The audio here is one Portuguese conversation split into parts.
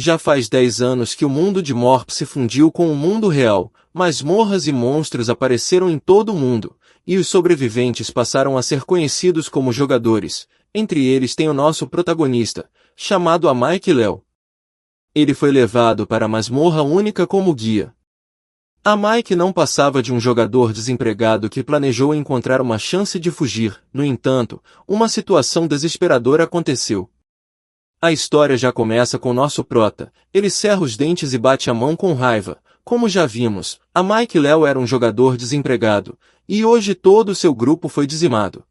Já faz 10 anos que o mundo de Morp se fundiu com o mundo real, masmorras e monstros apareceram em todo o mundo, e os sobreviventes passaram a ser conhecidos como jogadores. Entre eles tem o nosso protagonista, chamado Mike Léo. Ele foi levado para a masmorra única como guia. Mike não passava de um jogador desempregado que planejou encontrar uma chance de fugir. No entanto, uma situação desesperadora aconteceu. A história já começa com nosso prota. Ele cerra os dentes e bate a mão com raiva. Como já vimos, Mike Léo era um jogador desempregado, e hoje todo o seu grupo foi dizimado.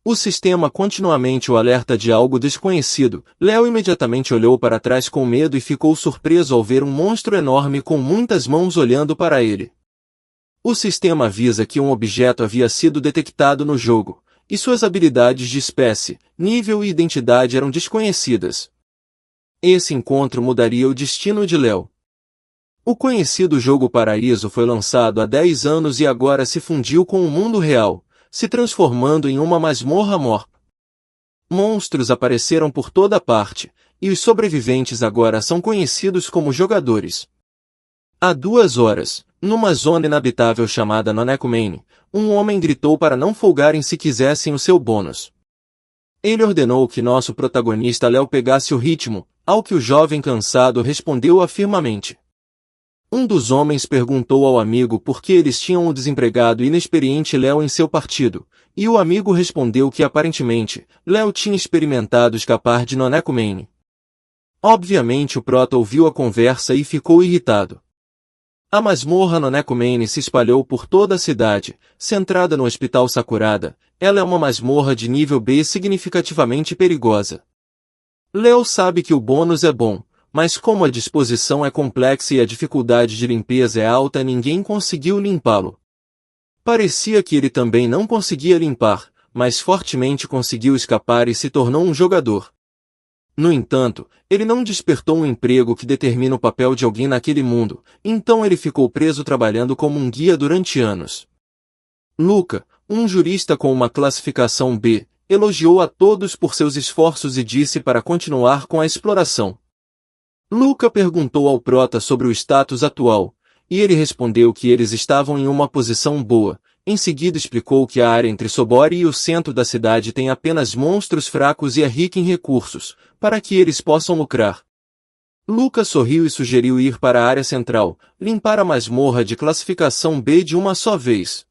O sistema continuamente o alerta de algo desconhecido. Léo imediatamente olhou para trás com medo e ficou surpreso ao ver um monstro enorme com muitas mãos olhando para ele. O sistema avisa que um objeto havia sido detectado no jogo, e suas habilidades de espécie, nível e identidade eram desconhecidas. Esse encontro mudaria o destino de Léo. O conhecido jogo Paraíso foi lançado há 10 anos e agora se fundiu com o mundo real, se transformando em uma masmorra Morp. Monstros apareceram por toda parte, e os sobreviventes agora são conhecidos como jogadores. Há 2 horas, numa zona inabitável chamada Nonecumene, um homem gritou para não folgarem se quisessem o seu bônus. Ele ordenou que nosso protagonista Léo pegasse o ritmo, ao que o jovem cansado respondeu afirmamente. Um dos homens perguntou ao amigo por que eles tinham o desempregado e inexperiente Léo em seu partido, e o amigo respondeu que aparentemente, Léo tinha experimentado escapar de Nonecumene. Obviamente o prota ouviu a conversa e ficou irritado. A masmorra Nonecumene se espalhou por toda a cidade, centrada no Hospital Sakurada. Ela é uma masmorra de nível B significativamente perigosa. Léo sabe que o bônus é bom, mas como a disposição é complexa e a dificuldade de limpeza é alta, ninguém conseguiu limpá-lo. Parecia que ele também não conseguia limpar, mas fortemente conseguiu escapar e se tornou um jogador. No entanto, ele não despertou um emprego que determina o papel de alguém naquele mundo, então ele ficou preso trabalhando como um guia durante anos. Luca, um jurista com uma classificação B, elogiou a todos por seus esforços e disse para continuar com a exploração. Luca perguntou ao prota sobre o status atual, e ele respondeu que eles estavam em uma posição boa. Em seguida explicou que a área entre Sobori e o centro da cidade tem apenas monstros fracos e é rica em recursos, para que eles possam lucrar. Luca sorriu e sugeriu ir para a área central, limpar a masmorra de classificação B de uma só vez.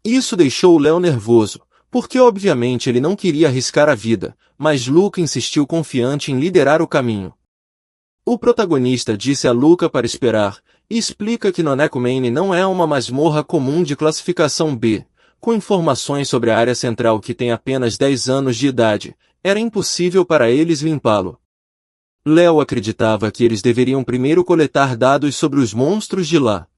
Isso deixou Léo nervoso, porque obviamente ele não queria arriscar a vida, mas Luca insistiu confiante em liderar o caminho. O protagonista disse a Luca para esperar, e explica que Nonecumene não é uma masmorra comum de classificação B. Com informações sobre a área central que tem apenas 10 anos de idade, era impossível para eles limpá-lo. Léo acreditava que eles deveriam primeiro coletar dados sobre os monstros de lá.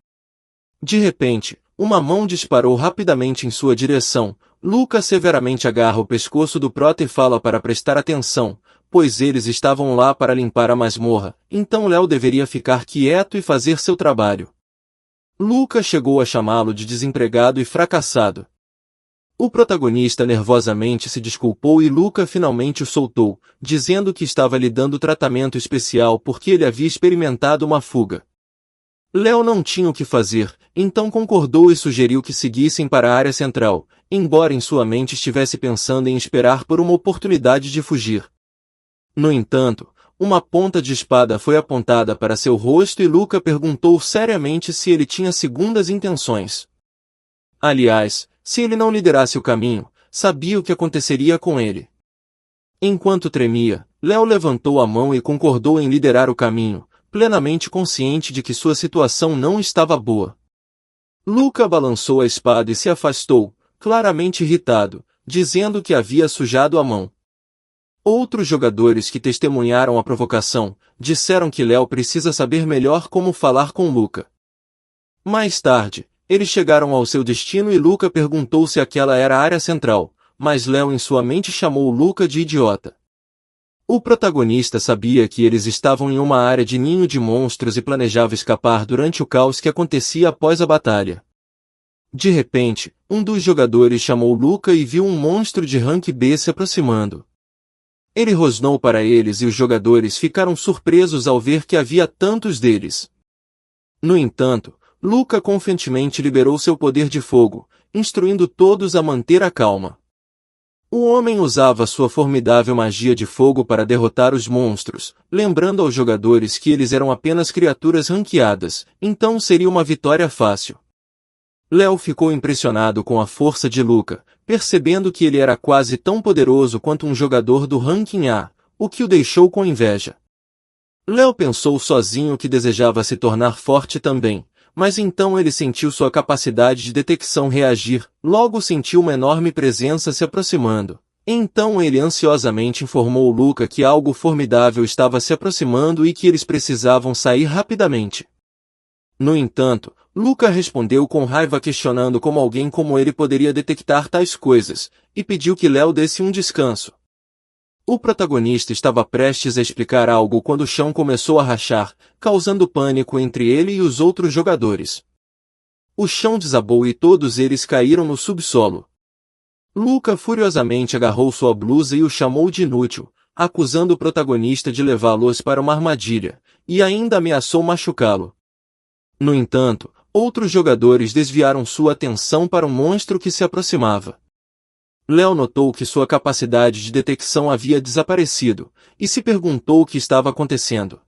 De repente, uma mão disparou rapidamente em sua direção. Luca severamente agarra o pescoço do prota e fala para prestar atenção, pois eles estavam lá para limpar a masmorra, então Léo deveria ficar quieto e fazer seu trabalho. Luca chegou a chamá-lo de desempregado e fracassado. O protagonista nervosamente se desculpou e Luca finalmente o soltou, dizendo que estava lhe dando tratamento especial porque ele havia experimentado uma fuga. Léo não tinha o que fazer, então concordou e sugeriu que seguissem para a área central, embora em sua mente estivesse pensando em esperar por uma oportunidade de fugir. No entanto, uma ponta de espada foi apontada para seu rosto e Luca perguntou seriamente se ele tinha segundas intenções. Aliás, se ele não liderasse o caminho, sabia o que aconteceria com ele. Enquanto tremia, Léo levantou a mão e concordou em liderar o caminho, plenamente consciente de que sua situação não estava boa. Luca balançou a espada e se afastou, claramente irritado, dizendo que havia sujado a mão. Outros jogadores que testemunharam a provocação, disseram que Léo precisa saber melhor como falar com Luca. Mais tarde, eles chegaram ao seu destino e Luca perguntou se aquela era a área central, mas Léo em sua mente chamou Luca de idiota. O protagonista sabia que eles estavam em uma área de ninho de monstros e planejava escapar durante o caos que acontecia após a batalha. De repente, um dos jogadores chamou Luca e viu um monstro de rank B se aproximando. Ele rosnou para eles e os jogadores ficaram surpresos ao ver que havia tantos deles. No entanto, Luca confiantemente liberou seu poder de fogo, instruindo todos a manter a calma. O homem usava sua formidável magia de fogo para derrotar os monstros, lembrando aos jogadores que eles eram apenas criaturas ranqueadas, então seria uma vitória fácil. Léo ficou impressionado com a força de Luca, percebendo que ele era quase tão poderoso quanto um jogador do ranking A, o que o deixou com inveja. Léo pensou sozinho que desejava se tornar forte também, mas então ele sentiu sua capacidade de detecção reagir, logo sentiu uma enorme presença se aproximando. Então ele ansiosamente informou Luca que algo formidável estava se aproximando e que eles precisavam sair rapidamente. No entanto, Luca respondeu com raiva questionando como alguém como ele poderia detectar tais coisas, e pediu que Léo desse um descanso. O protagonista estava prestes a explicar algo quando o chão começou a rachar, causando pânico entre ele e os outros jogadores. O chão desabou e todos eles caíram no subsolo. Luca furiosamente agarrou sua blusa e o chamou de inútil, acusando o protagonista de levá-los para uma armadilha, e ainda ameaçou machucá-lo. No entanto, outros jogadores desviaram sua atenção para um monstro que se aproximava. Léo notou que sua capacidade de detecção havia desaparecido, e se perguntou o que estava acontecendo.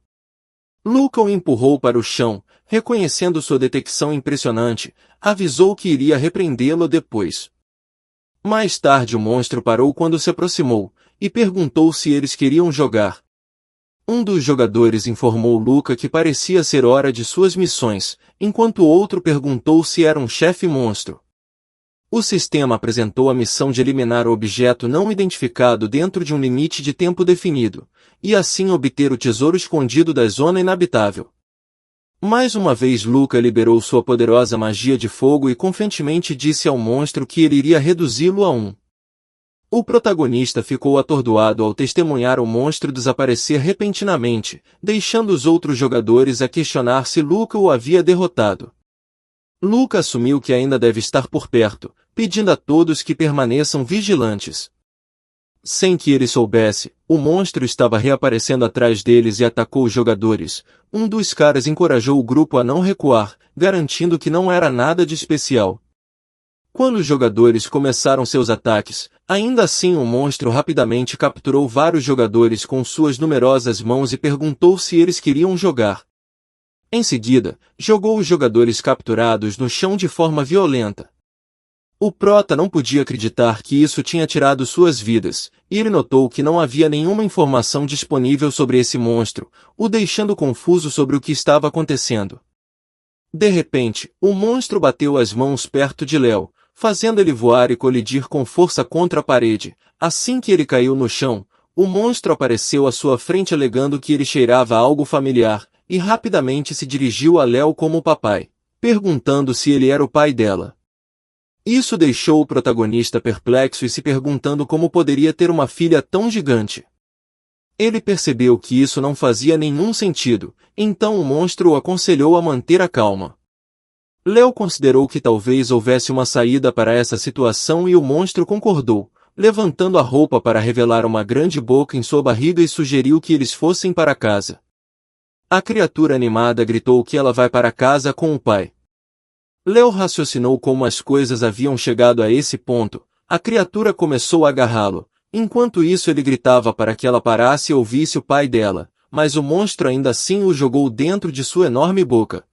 Luca o empurrou para o chão, reconhecendo sua detecção impressionante, avisou que iria repreendê-lo depois. Mais tarde o monstro parou quando se aproximou, e perguntou se eles queriam jogar. Um dos jogadores informou Luca que parecia ser hora de suas missões, enquanto o outro perguntou se era um chefe monstro. O sistema apresentou a missão de eliminar o objeto não identificado dentro de um limite de tempo definido, e assim obter o tesouro escondido da zona inabitável. Mais uma vez Luca liberou sua poderosa magia de fogo e confiantemente disse ao monstro que ele iria reduzi-lo a 1. O protagonista ficou atordoado ao testemunhar o monstro desaparecer repentinamente, deixando os outros jogadores a questionar se Luca o havia derrotado. Luca assumiu que ainda deve estar por perto, pedindo a todos que permaneçam vigilantes. Sem que ele soubesse, o monstro estava reaparecendo atrás deles e atacou os jogadores. Um dos caras encorajou o grupo a não recuar, garantindo que não era nada de especial. Quando os jogadores começaram seus ataques, ainda assim o monstro rapidamente capturou vários jogadores com suas numerosas mãos e perguntou se eles queriam jogar. Em seguida, jogou os jogadores capturados no chão de forma violenta. O prota não podia acreditar que isso tinha tirado suas vidas, e ele notou que não havia nenhuma informação disponível sobre esse monstro, o deixando confuso sobre o que estava acontecendo. De repente, o monstro bateu as mãos perto de Léo, fazendo ele voar e colidir com força contra a parede. Assim que ele caiu no chão, o monstro apareceu à sua frente alegando que ele cheirava algo familiar, e rapidamente se dirigiu a Léo como papai, perguntando se ele era o pai dela. Isso deixou o protagonista perplexo e se perguntando como poderia ter uma filha tão gigante. Ele percebeu que isso não fazia nenhum sentido, então o monstro o aconselhou a manter a calma. Léo considerou que talvez houvesse uma saída para essa situação e o monstro concordou, levantando a roupa para revelar uma grande boca em sua barriga e sugeriu que eles fossem para casa. A criatura animada gritou que ela vai para casa com o pai. Léo raciocinou como as coisas haviam chegado a esse ponto. A criatura começou a agarrá-lo. Enquanto isso ele gritava para que ela parasse e ouvisse o pai dela, mas o monstro ainda assim o jogou dentro de sua enorme boca,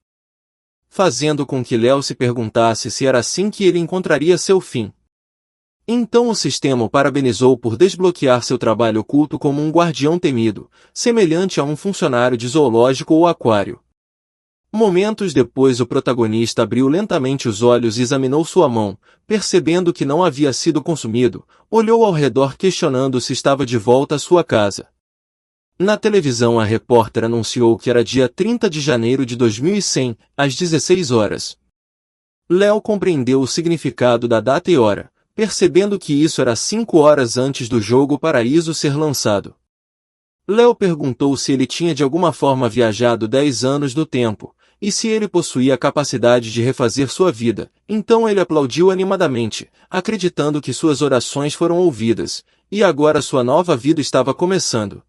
fazendo com que Léo se perguntasse se era assim que ele encontraria seu fim. Então o sistema o parabenizou por desbloquear seu trabalho oculto como um guardião temido, semelhante a um funcionário de zoológico ou aquário. Momentos depois o protagonista abriu lentamente os olhos e examinou sua mão, percebendo que não havia sido consumido, olhou ao redor questionando se estava de volta à sua casa. Na televisão a repórter anunciou que era dia 30 de janeiro de 2100, às 16 horas. Léo compreendeu o significado da data e hora, percebendo que isso era 5 horas antes do jogo Paraíso ser lançado. Léo perguntou se ele tinha de alguma forma viajado 10 anos no tempo, e se ele possuía a capacidade de refazer sua vida. Então ele aplaudiu animadamente, acreditando que suas orações foram ouvidas, e agora sua nova vida estava começando.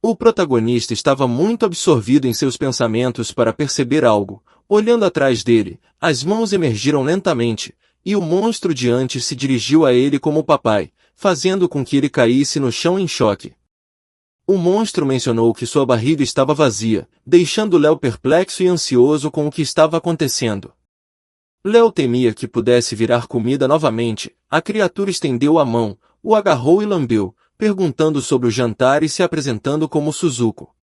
O protagonista estava muito absorvido em seus pensamentos para perceber algo. Olhando atrás dele, as mãos emergiram lentamente, e o monstro de antes se dirigiu a ele como papai, fazendo com que ele caísse no chão em choque. O monstro mencionou que sua barriga estava vazia, deixando Léo perplexo e ansioso com o que estava acontecendo. Léo temia que pudesse virar comida novamente. A criatura estendeu a mão, o agarrou e lambeu, perguntando sobre o jantar e se apresentando como Suzuko.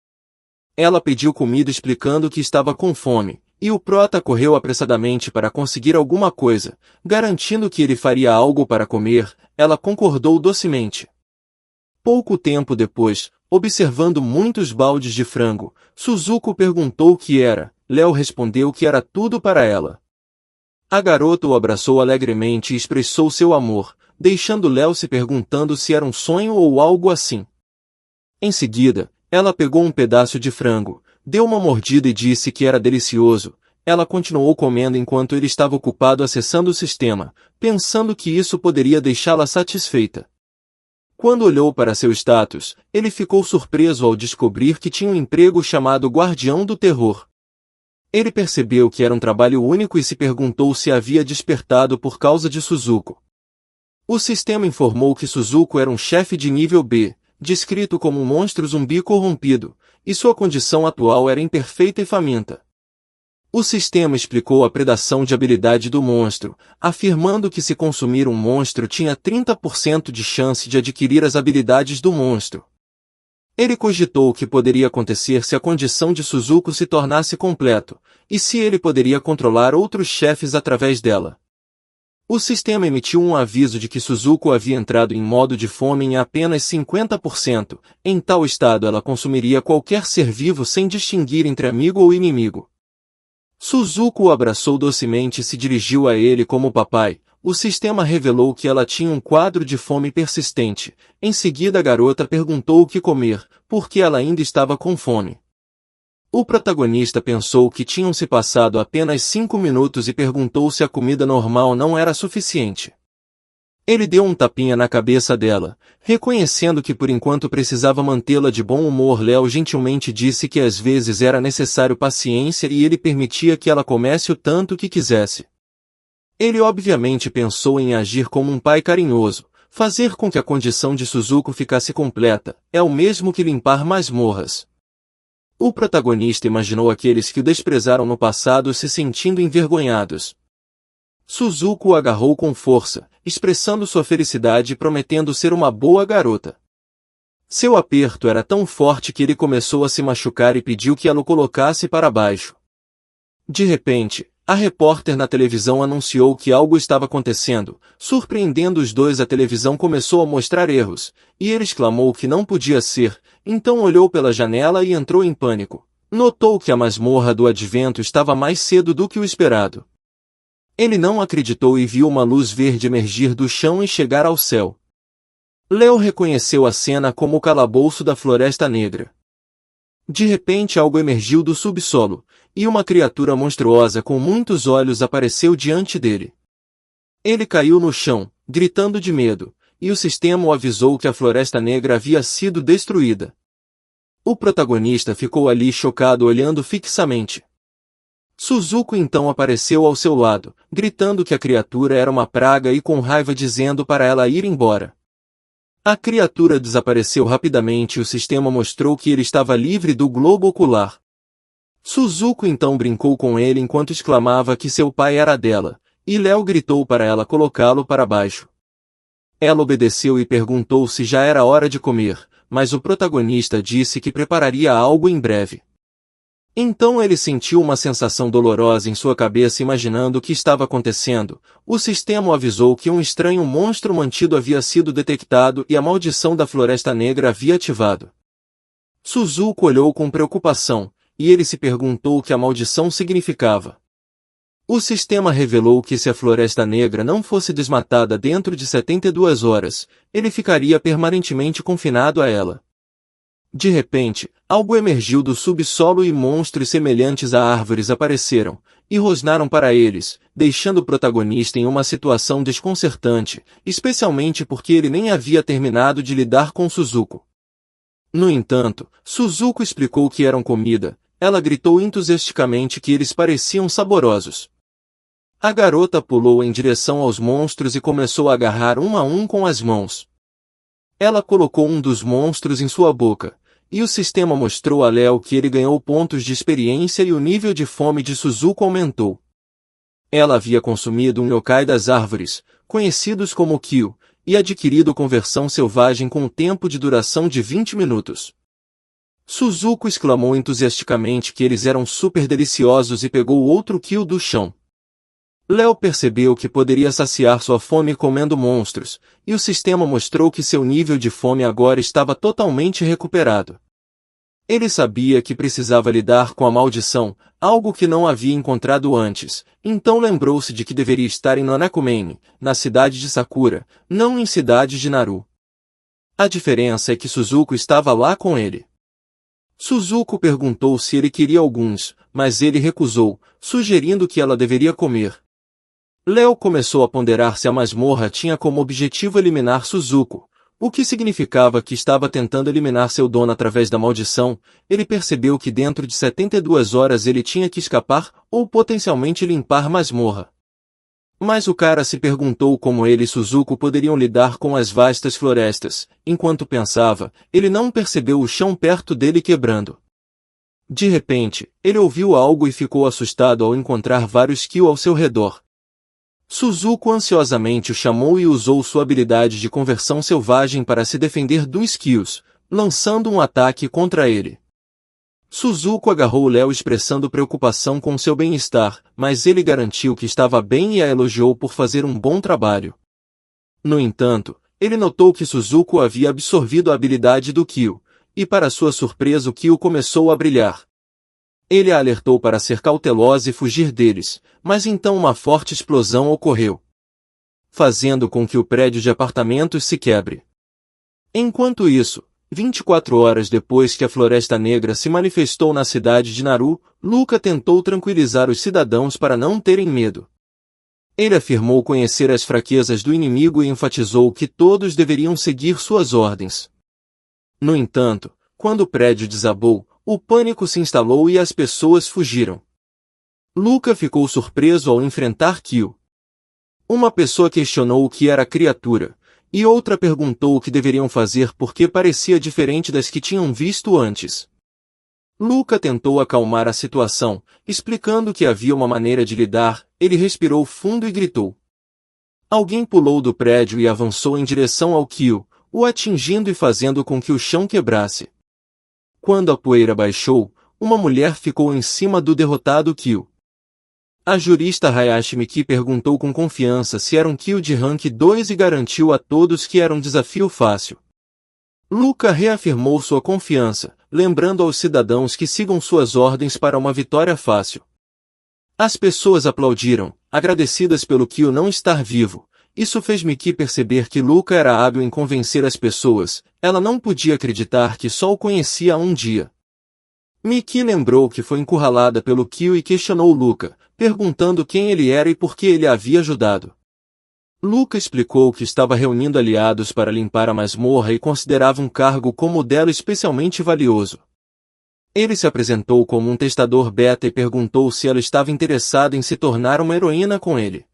Ela pediu comida explicando que estava com fome, e o prota correu apressadamente para conseguir alguma coisa, garantindo que ele faria algo para comer. Ela concordou docemente. Pouco tempo depois, observando muitos baldes de frango, Suzuko perguntou o que era. Léo respondeu que era tudo para ela. A garota o abraçou alegremente e expressou seu amor, deixando Léo se perguntando se era um sonho ou algo assim. Em seguida, ela pegou um pedaço de frango, deu uma mordida e disse que era delicioso. Ela continuou comendo enquanto ele estava ocupado acessando o sistema, pensando que isso poderia deixá-la satisfeita. Quando olhou para seu status, ele ficou surpreso ao descobrir que tinha um emprego chamado Guardião do Terror. Ele percebeu que era um trabalho único e se perguntou se havia despertado por causa de Suzuko. O sistema informou que Suzuko era um chefe de nível B, descrito como um monstro zumbi corrompido, e sua condição atual era imperfeita e faminta. O sistema explicou a predação de habilidade do monstro, afirmando que se consumir um monstro tinha 30% de chance de adquirir as habilidades do monstro. Ele cogitou o que poderia acontecer se a condição de Suzuko se tornasse completo, e se ele poderia controlar outros chefes através dela. O sistema emitiu um aviso de que Suzuko havia entrado em modo de fome em apenas 50%, em tal estado ela consumiria qualquer ser vivo sem distinguir entre amigo ou inimigo. Suzuko o abraçou docemente e se dirigiu a ele como papai. O sistema revelou que ela tinha um quadro de fome persistente. Em seguida a garota perguntou o que comer, porque ela ainda estava com fome. O protagonista pensou que tinham se passado apenas 5 minutos e perguntou se a comida normal não era suficiente. Ele deu um tapinha na cabeça dela, reconhecendo que por enquanto precisava mantê-la de bom humor. Léo gentilmente disse que às vezes era necessário paciência e ele permitia que ela comesse o tanto que quisesse. Ele obviamente pensou em agir como um pai carinhoso. Fazer com que a condição de Suzuko ficasse completa é o mesmo que limpar masmorras. O protagonista imaginou aqueles que o desprezaram no passado se sentindo envergonhados. Suzuko o agarrou com força, expressando sua felicidade e prometendo ser uma boa garota. Seu aperto era tão forte que ele começou a se machucar e pediu que ela o colocasse para baixo. De repente, a repórter na televisão anunciou que algo estava acontecendo. Surpreendendo os dois, a televisão começou a mostrar erros, e ele exclamou que não podia ser, então olhou pela janela e entrou em pânico. Notou que a masmorra do advento estava mais cedo do que o esperado. Ele não acreditou e viu uma luz verde emergir do chão e chegar ao céu. Léo reconheceu a cena como o calabouço da Floresta Negra. De repente algo emergiu do subsolo, e uma criatura monstruosa com muitos olhos apareceu diante dele. Ele caiu no chão, gritando de medo, e o sistema o avisou que a Floresta Negra havia sido destruída. O protagonista ficou ali chocado olhando fixamente. Suzuko então apareceu ao seu lado, gritando que a criatura era uma praga e com raiva dizendo para ela ir embora. A criatura desapareceu rapidamente e o sistema mostrou que ele estava livre do globo ocular. Suzuko então brincou com ele enquanto exclamava que seu pai era dela, e Léo gritou para ela colocá-lo para baixo. Ela obedeceu e perguntou se já era hora de comer, mas o protagonista disse que prepararia algo em breve. Então ele sentiu uma sensação dolorosa em sua cabeça imaginando o que estava acontecendo. O sistema o avisou que um estranho monstro mantido havia sido detectado e a maldição da Floresta Negra havia ativado. Suzuko olhou com preocupação, e ele se perguntou o que a maldição significava. O sistema revelou que se a Floresta Negra não fosse desmatada dentro de 72 horas, ele ficaria permanentemente confinado a ela. De repente, algo emergiu do subsolo e monstros semelhantes a árvores apareceram, e rosnaram para eles, deixando o protagonista em uma situação desconcertante, especialmente porque ele nem havia terminado de lidar com Suzuko. No entanto, Suzuko explicou que eram comida. Ela gritou entusiasticamente que eles pareciam saborosos. A garota pulou em direção aos monstros e começou a agarrar um a um com as mãos. Ela colocou um dos monstros em sua boca, e o sistema mostrou a Léo que ele ganhou pontos de experiência e o nível de fome de Suzuko aumentou. Ela havia consumido um yokai das árvores, conhecidos como Kyo, e adquirido conversão selvagem com um tempo de duração de 20 minutos. Suzuko exclamou entusiasticamente que eles eram super deliciosos e pegou outro Kyo do chão. Léo percebeu que poderia saciar sua fome comendo monstros, e o sistema mostrou que seu nível de fome agora estava totalmente recuperado. Ele sabia que precisava lidar com a maldição, algo que não havia encontrado antes, então lembrou-se de que deveria estar em Nanakumen, na cidade de Sakura, não em cidade de Naru. A diferença é que Suzuko estava lá com ele. Suzuko perguntou se ele queria alguns, mas ele recusou, sugerindo que ela deveria comer. Léo começou a ponderar se a masmorra tinha como objetivo eliminar Suzuko, o que significava que estava tentando eliminar seu dono através da maldição. Ele percebeu que dentro de 72 horas ele tinha que escapar ou potencialmente limpar masmorra. Mas o cara se perguntou como ele e Suzuko poderiam lidar com as vastas florestas. Enquanto pensava, ele não percebeu o chão perto dele quebrando. De repente, ele ouviu algo e ficou assustado ao encontrar vários Kyo ao seu redor. Suzuko ansiosamente o chamou e usou sua habilidade de conversão selvagem para se defender dos Kyos, lançando um ataque contra ele. Suzuko agarrou Léo expressando preocupação com seu bem-estar, mas ele garantiu que estava bem e a elogiou por fazer um bom trabalho. No entanto, ele notou que Suzuko havia absorvido a habilidade do Kyo, e para sua surpresa o Kyo começou a brilhar. Ele a alertou para ser cautelosa e fugir deles, mas então uma forte explosão ocorreu, fazendo com que o prédio de apartamentos se quebre. Enquanto isso, 24 horas depois que a Floresta Negra se manifestou na cidade de Naru, Luca tentou tranquilizar os cidadãos para não terem medo. Ele afirmou conhecer as fraquezas do inimigo e enfatizou que todos deveriam seguir suas ordens. No entanto, quando o prédio desabou, o pânico se instalou e as pessoas fugiram. Luca ficou surpreso ao enfrentar Kyo. Uma pessoa questionou o que era a criatura, e outra perguntou o que deveriam fazer porque parecia diferente das que tinham visto antes. Luca tentou acalmar a situação, explicando que havia uma maneira de lidar. Ele respirou fundo e gritou. Alguém pulou do prédio e avançou em direção ao Kyo, o atingindo e fazendo com que o chão quebrasse. Quando a poeira baixou, uma mulher ficou em cima do derrotado Kyo. A jurista Hayashi Miki perguntou com confiança se era um Kyo de rank 2 e garantiu a todos que era um desafio fácil. Luca reafirmou sua confiança, lembrando aos cidadãos que sigam suas ordens para uma vitória fácil. As pessoas aplaudiram, agradecidas pelo Kyo não estar vivo. Isso fez Miki perceber que Luca era hábil em convencer as pessoas. Ela não podia acreditar que só o conhecia há um dia. Miki lembrou que foi encurralada pelo Kyo e questionou Luca, perguntando quem ele era e por que ele a havia ajudado. Luca explicou que estava reunindo aliados para limpar a masmorra e considerava um cargo como o dela especialmente valioso. Ele se apresentou como um testador beta e perguntou se ela estava interessada em se tornar uma heroína com ele.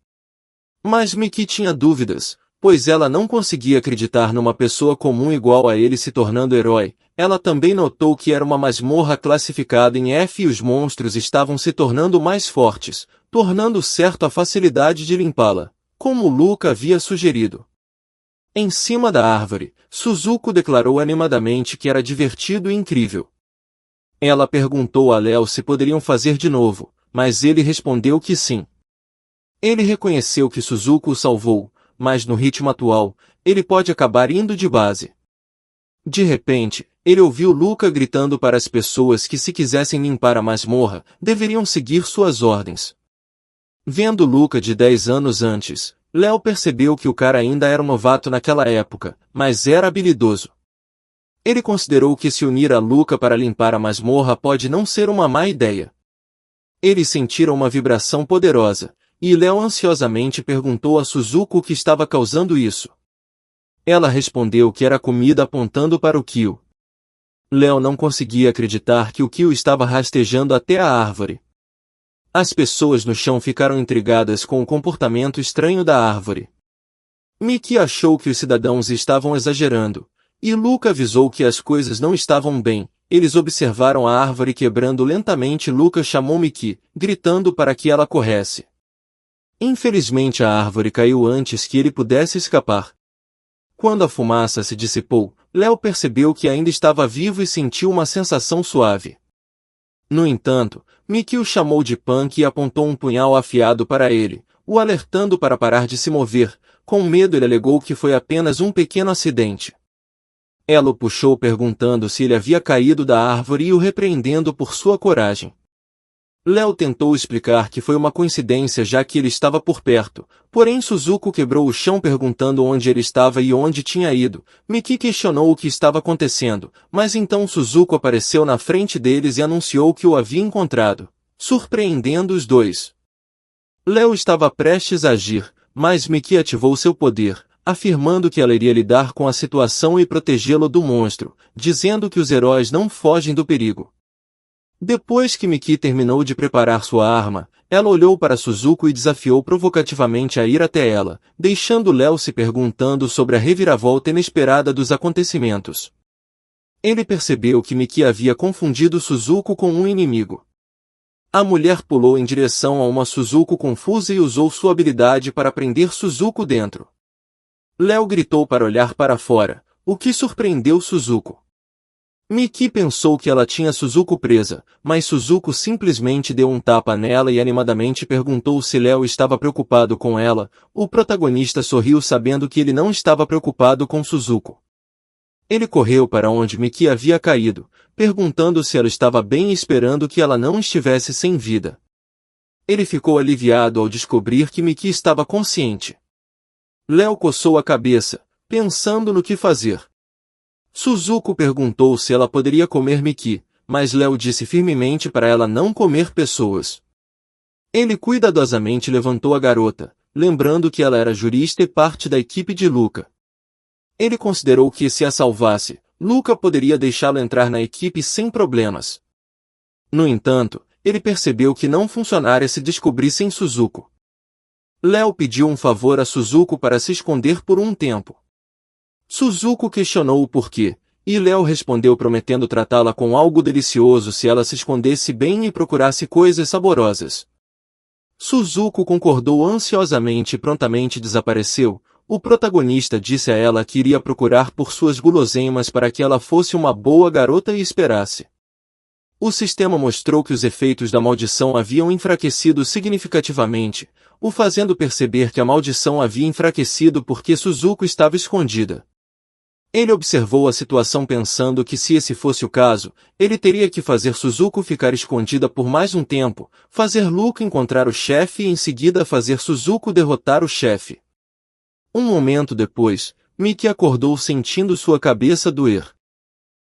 Mas Miki tinha dúvidas, pois ela não conseguia acreditar numa pessoa comum igual a ele se tornando herói. Ela também notou que era uma masmorra classificada em F e os monstros estavam se tornando mais fortes, tornando certo a facilidade de limpá-la, como Luca havia sugerido. Em cima da árvore, Suzuko declarou animadamente que era divertido e incrível. Ela perguntou a Léo se poderiam fazer de novo, mas ele respondeu que sim. Ele reconheceu que Suzuko o salvou, mas no ritmo atual, ele pode acabar indo de base. De repente, ele ouviu Luca gritando para as pessoas que se quisessem limpar a masmorra, deveriam seguir suas ordens. Vendo Luca de 10 anos antes, Léo percebeu que o cara ainda era um novato naquela época, mas era habilidoso. Ele considerou que se unir a Luca para limpar a masmorra pode não ser uma má ideia. Eles sentiram uma vibração poderosa, e Léo ansiosamente perguntou a Suzuko o que estava causando isso. Ela respondeu que era comida apontando para o Kyo. Léo não conseguia acreditar que o Kyo estava rastejando até a árvore. As pessoas no chão ficaram intrigadas com o comportamento estranho da árvore. Miki achou que os cidadãos estavam exagerando, e Luca avisou que as coisas não estavam bem. Eles observaram a árvore quebrando lentamente. Luca chamou Miki, gritando para que ela corresse. Infelizmente a árvore caiu antes que ele pudesse escapar. Quando a fumaça se dissipou, Léo percebeu que ainda estava vivo e sentiu uma sensação suave. No entanto, Miki o chamou de Punk e apontou um punhal afiado para ele, o alertando para parar de se mover. Com medo ele alegou que foi apenas um pequeno acidente. Ela o puxou perguntando se ele havia caído da árvore e o repreendendo por sua coragem. Léo tentou explicar que foi uma coincidência já que ele estava por perto, porém Suzuko quebrou o chão perguntando onde ele estava e onde tinha ido. Miki questionou o que estava acontecendo, mas então Suzuko apareceu na frente deles e anunciou que o havia encontrado, surpreendendo os dois. Léo estava prestes a agir, mas Miki ativou seu poder, afirmando que ela iria lidar com a situação e protegê-lo do monstro, dizendo que os heróis não fogem do perigo. Depois que Miki terminou de preparar sua arma, ela olhou para Suzuko e desafiou provocativamente a ir até ela, deixando Léo se perguntando sobre a reviravolta inesperada dos acontecimentos. Ele percebeu que Miki havia confundido Suzuko com um inimigo. A mulher pulou em direção a uma Suzuko confusa e usou sua habilidade para prender Suzuko dentro. Léo gritou para olhar para fora, o que surpreendeu Suzuko. Miki pensou que ela tinha Suzuko presa, mas Suzuko simplesmente deu um tapa nela e animadamente perguntou se Léo estava preocupado com ela. O protagonista sorriu sabendo que ele não estava preocupado com Suzuko. Ele correu para onde Miki havia caído, perguntando se ela estava bem e esperando que ela não estivesse sem vida. Ele ficou aliviado ao descobrir que Miki estava consciente. Léo coçou a cabeça, pensando no que fazer. Suzuko perguntou se ela poderia comer Miki, mas Léo disse firmemente para ela não comer pessoas. Ele cuidadosamente levantou a garota, lembrando que ela era jurista e parte da equipe de Luca. Ele considerou que se a salvasse, Luca poderia deixá-la entrar na equipe sem problemas. No entanto, ele percebeu que não funcionaria se descobrissem Suzuko. Léo pediu um favor a Suzuko para se esconder por um tempo. Suzuko questionou o porquê, e Léo respondeu prometendo tratá-la com algo delicioso se ela se escondesse bem e procurasse coisas saborosas. Suzuko concordou ansiosamente e prontamente desapareceu. O protagonista disse a ela que iria procurar por suas guloseimas para que ela fosse uma boa garota e esperasse. O sistema mostrou que os efeitos da maldição haviam enfraquecido significativamente, o fazendo perceber que a maldição havia enfraquecido porque Suzuko estava escondida. Ele observou a situação pensando que se esse fosse o caso, ele teria que fazer Suzuko ficar escondida por mais um tempo, fazer Luca encontrar o chefe e em seguida fazer Suzuko derrotar o chefe. Um momento depois, Miki acordou sentindo sua cabeça doer.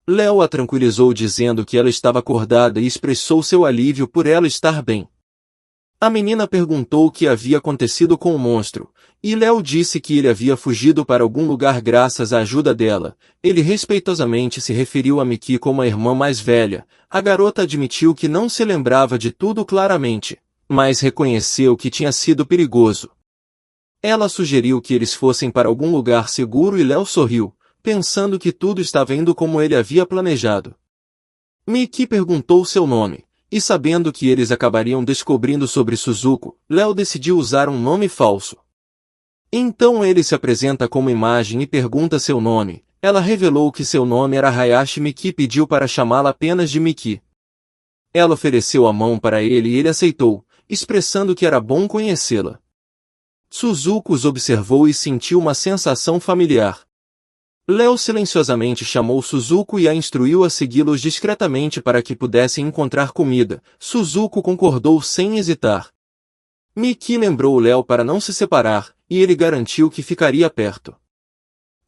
Léo a tranquilizou dizendo que ela estava acordada e expressou seu alívio por ela estar bem. A menina perguntou o que havia acontecido com o monstro, e Léo disse que ele havia fugido para algum lugar graças à ajuda dela. Ele respeitosamente se referiu a Miki como a irmã mais velha. A garota admitiu que não se lembrava de tudo claramente, mas reconheceu que tinha sido perigoso. Ela sugeriu que eles fossem para algum lugar seguro e Léo sorriu, pensando que tudo estava indo como ele havia planejado. Miki perguntou seu nome, e sabendo que eles acabariam descobrindo sobre Suzuko, Léo decidiu usar um nome falso. Então ele se apresenta como imagem e pergunta seu nome. Ela revelou que seu nome era Hayashi Miki e pediu para chamá-la apenas de Miki. Ela ofereceu a mão para ele e ele aceitou, expressando que era bom conhecê-la. Suzuko os observou e sentiu uma sensação familiar. Léo silenciosamente chamou Suzuko e a instruiu a segui-los discretamente para que pudessem encontrar comida. Suzuko concordou sem hesitar. Miki lembrou Léo para não se separar, e ele garantiu que ficaria perto.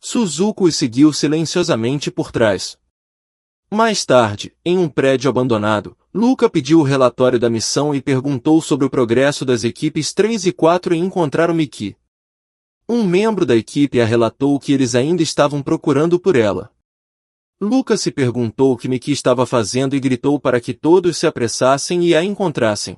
Suzuko os seguiu silenciosamente por trás. Mais tarde, em um prédio abandonado, Luca pediu o relatório da missão e perguntou sobre o progresso das equipes 3 e 4 em encontrar o Miki. Um membro da equipe a relatou que eles ainda estavam procurando por ela. Luca se perguntou o que Miki estava fazendo e gritou para que todos se apressassem e a encontrassem.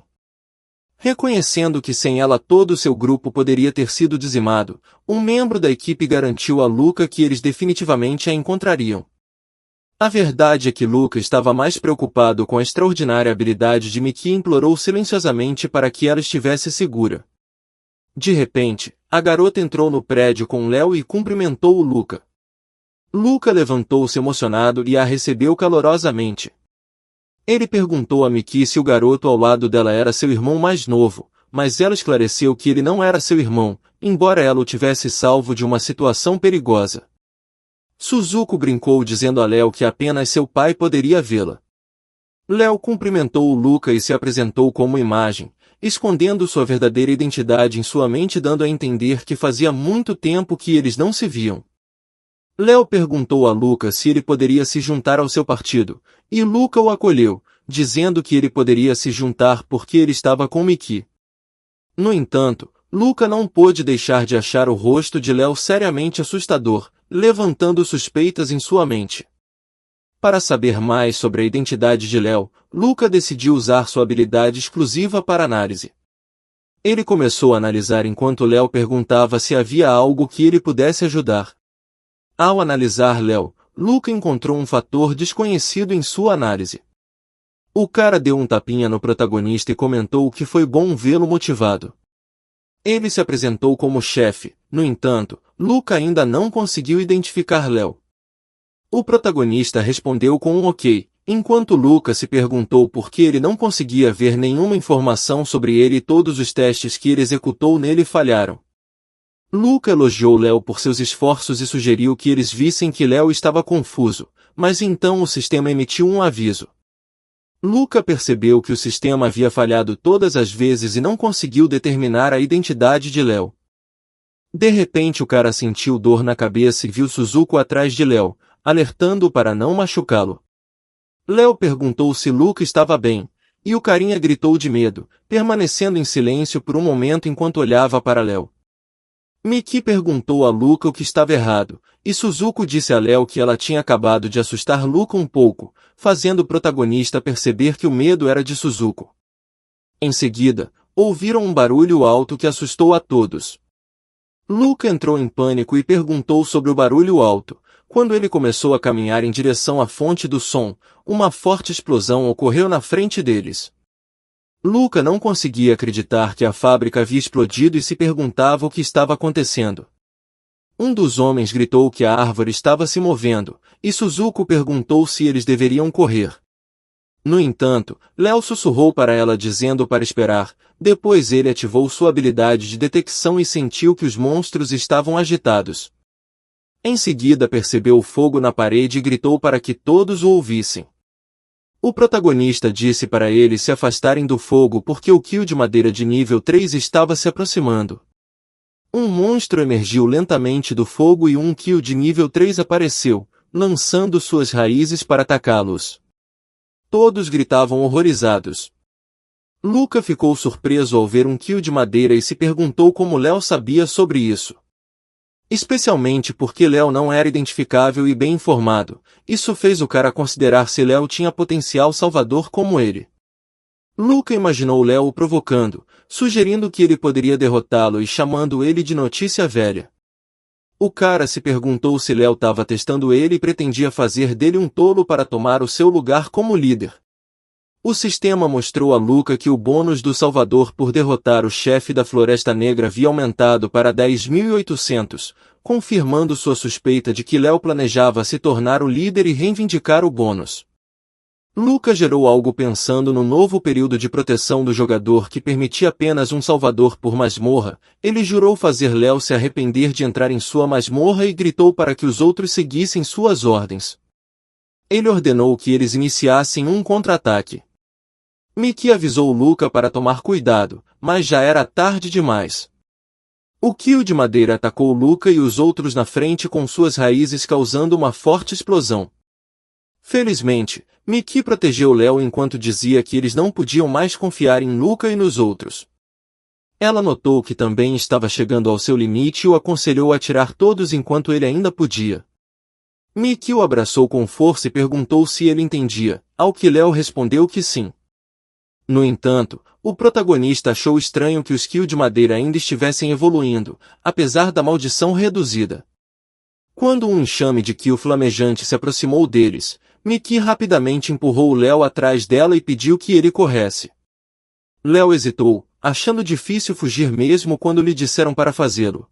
Reconhecendo que sem ela todo o seu grupo poderia ter sido dizimado, um membro da equipe garantiu a Luca que eles definitivamente a encontrariam. A verdade é que Luca estava mais preocupado com a extraordinária habilidade de Miki e implorou silenciosamente para que ela estivesse segura. De repente, a garota entrou no prédio com Léo e cumprimentou o Luca. Luca levantou-se emocionado e a recebeu calorosamente. Ele perguntou a Miki se o garoto ao lado dela era seu irmão mais novo, mas ela esclareceu que ele não era seu irmão, embora ela o tivesse salvo de uma situação perigosa. Suzuko brincou dizendo a Léo que apenas seu pai poderia vê-la. Léo cumprimentou o Luca e se apresentou como imagem, escondendo sua verdadeira identidade em sua mente, dando a entender que fazia muito tempo que eles não se viam. Léo perguntou a Luca se ele poderia se juntar ao seu partido, e Luca o acolheu, dizendo que ele poderia se juntar porque ele estava com Miki. No entanto, Luca não pôde deixar de achar o rosto de Léo seriamente assustador, levantando suspeitas em sua mente. Para saber mais sobre a identidade de Léo, Luca decidiu usar sua habilidade exclusiva para análise. Ele começou a analisar enquanto Léo perguntava se havia algo que ele pudesse ajudar. Ao analisar Léo, Luca encontrou um fator desconhecido em sua análise. O cara deu um tapinha no protagonista e comentou que foi bom vê-lo motivado. Ele se apresentou como chefe, no entanto, Luca ainda não conseguiu identificar Léo. O protagonista respondeu com um ok, enquanto Luca se perguntou por que ele não conseguia ver nenhuma informação sobre ele e todos os testes que ele executou nele falharam. Luca elogiou Léo por seus esforços e sugeriu que eles vissem que Léo estava confuso, mas então o sistema emitiu um aviso. Luca percebeu que o sistema havia falhado todas as vezes e não conseguiu determinar a identidade de Léo. De repente o cara sentiu dor na cabeça e viu Suzuko atrás de Léo, alertando-o para não machucá-lo. Léo perguntou se Luca estava bem, e o carinha gritou de medo, permanecendo em silêncio por um momento enquanto olhava para Léo. Miki perguntou a Luca o que estava errado, e Suzuko disse a Léo que ela tinha acabado de assustar Luca um pouco, fazendo o protagonista perceber que o medo era de Suzuko. Em seguida, ouviram um barulho alto que assustou a todos. Luca entrou em pânico e perguntou sobre o barulho alto. Quando ele começou a caminhar em direção à fonte do som, uma forte explosão ocorreu na frente deles. Luca não conseguia acreditar que a fábrica havia explodido e se perguntava o que estava acontecendo. Um dos homens gritou que a árvore estava se movendo, e Suzuko perguntou se eles deveriam correr. No entanto, Léo sussurrou para ela dizendo para esperar, depois ele ativou sua habilidade de detecção e sentiu que os monstros estavam agitados. Em seguida percebeu o fogo na parede e gritou para que todos o ouvissem. O protagonista disse para eles se afastarem do fogo porque o Kill de madeira de nível 3 estava se aproximando. Um monstro emergiu lentamente do fogo e um Kill de nível 3 apareceu, lançando suas raízes para atacá-los. Todos gritavam horrorizados. Luca ficou surpreso ao ver um Kill de madeira e se perguntou como Léo sabia sobre isso. Especialmente porque Léo não era identificável e bem informado, isso fez o cara considerar se Léo tinha potencial salvador como ele. Luca imaginou Léo o provocando, sugerindo que ele poderia derrotá-lo e chamando ele de notícia velha. O cara se perguntou se Léo estava testando ele e pretendia fazer dele um tolo para tomar o seu lugar como líder. O sistema mostrou a Luca que o bônus do Salvador por derrotar o chefe da Floresta Negra havia aumentado para 10.800, confirmando sua suspeita de que Léo planejava se tornar o líder e reivindicar o bônus. Luca gerou algo pensando no novo período de proteção do jogador que permitia apenas um Salvador por masmorra. Ele jurou fazer Léo se arrepender de entrar em sua masmorra e gritou para que os outros seguissem suas ordens. Ele ordenou que eles iniciassem um contra-ataque. Miki avisou Luca para tomar cuidado, mas já era tarde demais. O quilo de madeira atacou Luca e os outros na frente com suas raízes, causando uma forte explosão. Felizmente, Mickey protegeu Léo enquanto dizia que eles não podiam mais confiar em Luca e nos outros. Ela notou que também estava chegando ao seu limite e o aconselhou a tirar todos enquanto ele ainda podia. Mickey o abraçou com força e perguntou se ele entendia, ao que Léo respondeu que sim. No entanto, o protagonista achou estranho que os quilos de madeira ainda estivessem evoluindo, apesar da maldição reduzida. Quando um enxame de quilo flamejante se aproximou deles, Mickey rapidamente empurrou Léo atrás dela e pediu que ele corresse. Léo hesitou, achando difícil fugir mesmo quando lhe disseram para fazê-lo.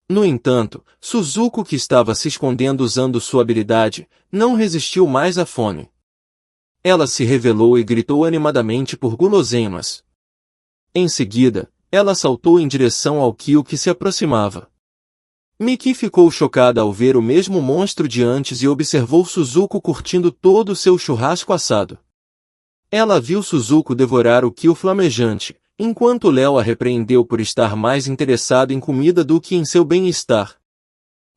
No entanto, Suzuko, que estava se escondendo usando sua habilidade, não resistiu mais à fome. Ela se revelou e gritou animadamente por guloseimas. Em seguida, ela saltou em direção ao Kyo que se aproximava. Mickey ficou chocada ao ver o mesmo monstro de antes e observou Suzuko curtindo todo o seu churrasco assado. Ela viu Suzuko devorar o Kyo flamejante, enquanto Léo a repreendeu por estar mais interessado em comida do que em seu bem-estar.